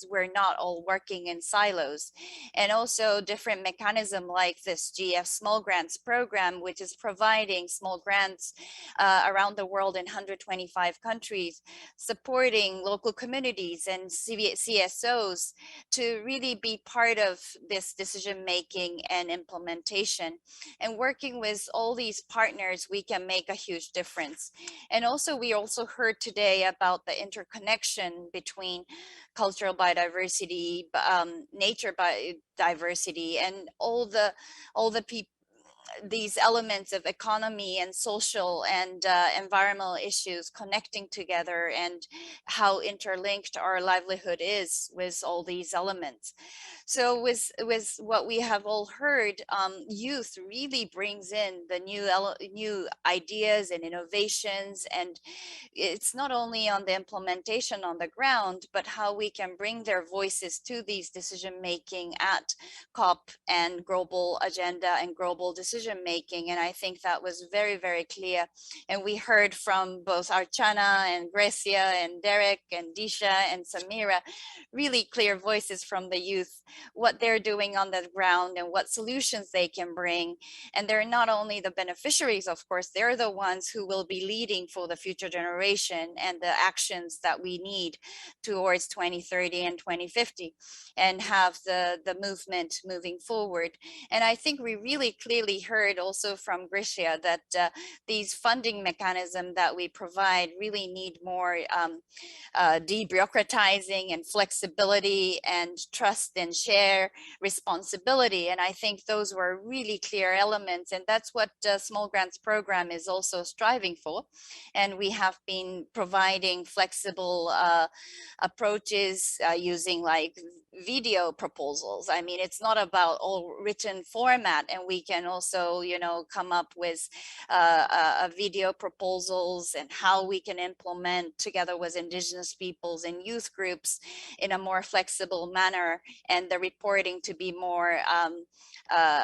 Speaker 16: we're not all working in silos. And also different mechanism like this GEF Small Grants Programme, which is providing small grants around the world in 125 countries, supporting local communities and CSOs to really be part of this decision making and implementation. And working with all these partners, we can make a huge difference. And also we also heard today about the interconnection between cultural biodiversity, nature biodiversity, and all the people, these elements of economy and social and environmental issues connecting together, and how interlinked our livelihood is with all these elements. So with what we have all heard, youth really brings in the new ideas and innovations, and it's not only on the implementation on the ground, but how we can bring their voices to these decision making at COP and global agenda and global decision making. And I think that was very, very clear. And we heard from both Archana and Gracia and Derek and Disha and Samira, really clear voices from the youth, what they're doing on the ground and what solutions they can bring. And they're not only the beneficiaries, of course, they're the ones who will be leading for the future generation and the actions that we need towards 2030 and 2050 and have the movement moving forward. And I think we really clearly heard also from Gracia that these funding mechanisms that we provide really need more debureaucratizing and flexibility and trust and share responsibility. And I think those were really clear elements, and that's what Small Grants Program is also striving for. And we have been providing flexible approaches using like video proposals. I mean, it's not about all written format, and we can also, come up with video proposals and how we can implement together with indigenous peoples and youth groups in a more flexible manner, and the reporting to be more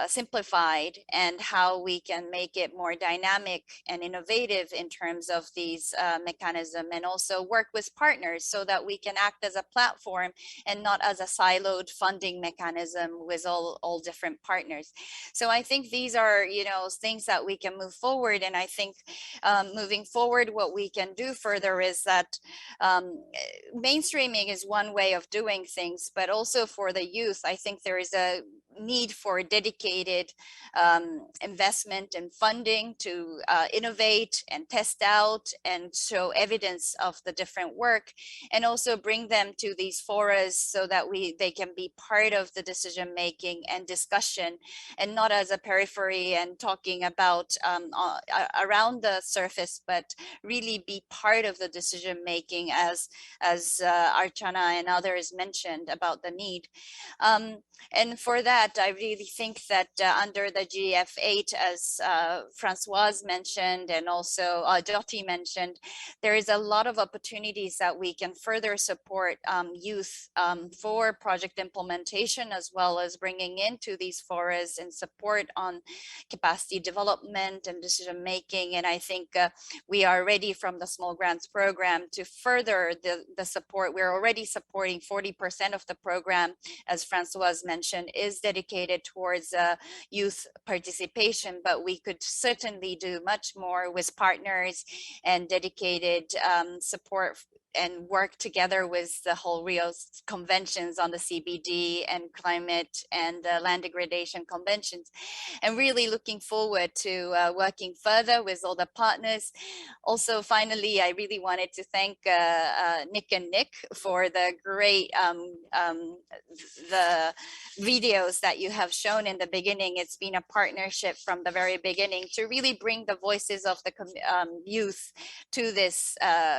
Speaker 16: simplified, and how we can make it more dynamic and innovative in terms of these mechanisms, and also work with partners so that we can act as a platform and not as a siloed funding mechanism with all different partners. So I think these are, things that we can move forward. And I think moving forward, what we can do further is that mainstreaming is one way of doing things, but also for the youth, I think there is a need for dedicated investment and funding to innovate and test out and show evidence of the different work, and also bring them to these forums so that they can be part of the decision making and discussion, and not as a periphery and talking about around the surface, but really be part of the decision making, as Archana and others mentioned about the need. And for that, I really think that under the GEF8, as Francoise mentioned, and also Jyoti mentioned, there is a lot of opportunities that we can further support youth for project implementation, as well as bringing into these forums and support on capacity development and decision making. And I think we are ready from the Small Grants Program to further the support. We're already supporting 40% of the program, as Francoise mentioned, is dedicated towards youth participation, but we could certainly do much more with partners and dedicated support work together with the whole Rio Conventions on the CBD and climate and land degradation conventions, and really looking forward to working further with all the partners. Also, finally, I really wanted to thank Nick for the great the videos that you have shown in the beginning. It's been a partnership from the very beginning to really bring the voices of the youth to this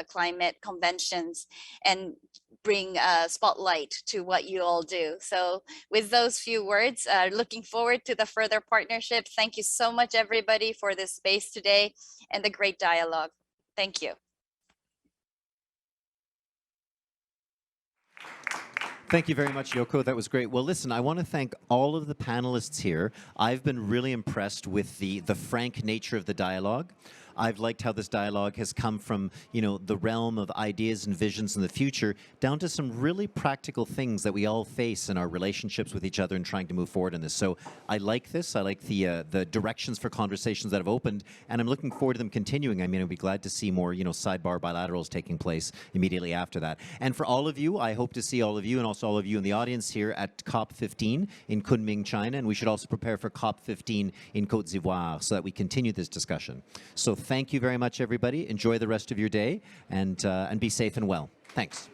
Speaker 16: climate conventions and bring a spotlight to what you all do. So with those few words, looking forward to the further partnership. Thank you so much, everybody, for this space today and the great dialogue. Thank you.
Speaker 1: Thank you very much, Yoko. That was great. Well, listen, I want to thank all of the panelists here. I've been really impressed with the frank nature of the dialogue. I've liked how this dialogue has come from, you know, the realm of ideas and visions in the future down to some really practical things that we all face in our relationships with each other and trying to move forward in this. So I like this. I like the directions for conversations that have opened, and I'm looking forward to them continuing. I mean, I'd be glad to see more, you know, sidebar bilaterals taking place immediately after that. And for all of you, I hope to see all of you and also all of you in the audience here at COP15 in Kunming, China, and we should also prepare for COP15 in Côte d'Ivoire so that we continue this discussion. So thank you very much, everybody. Enjoy the rest of your day, and be safe and well. Thanks.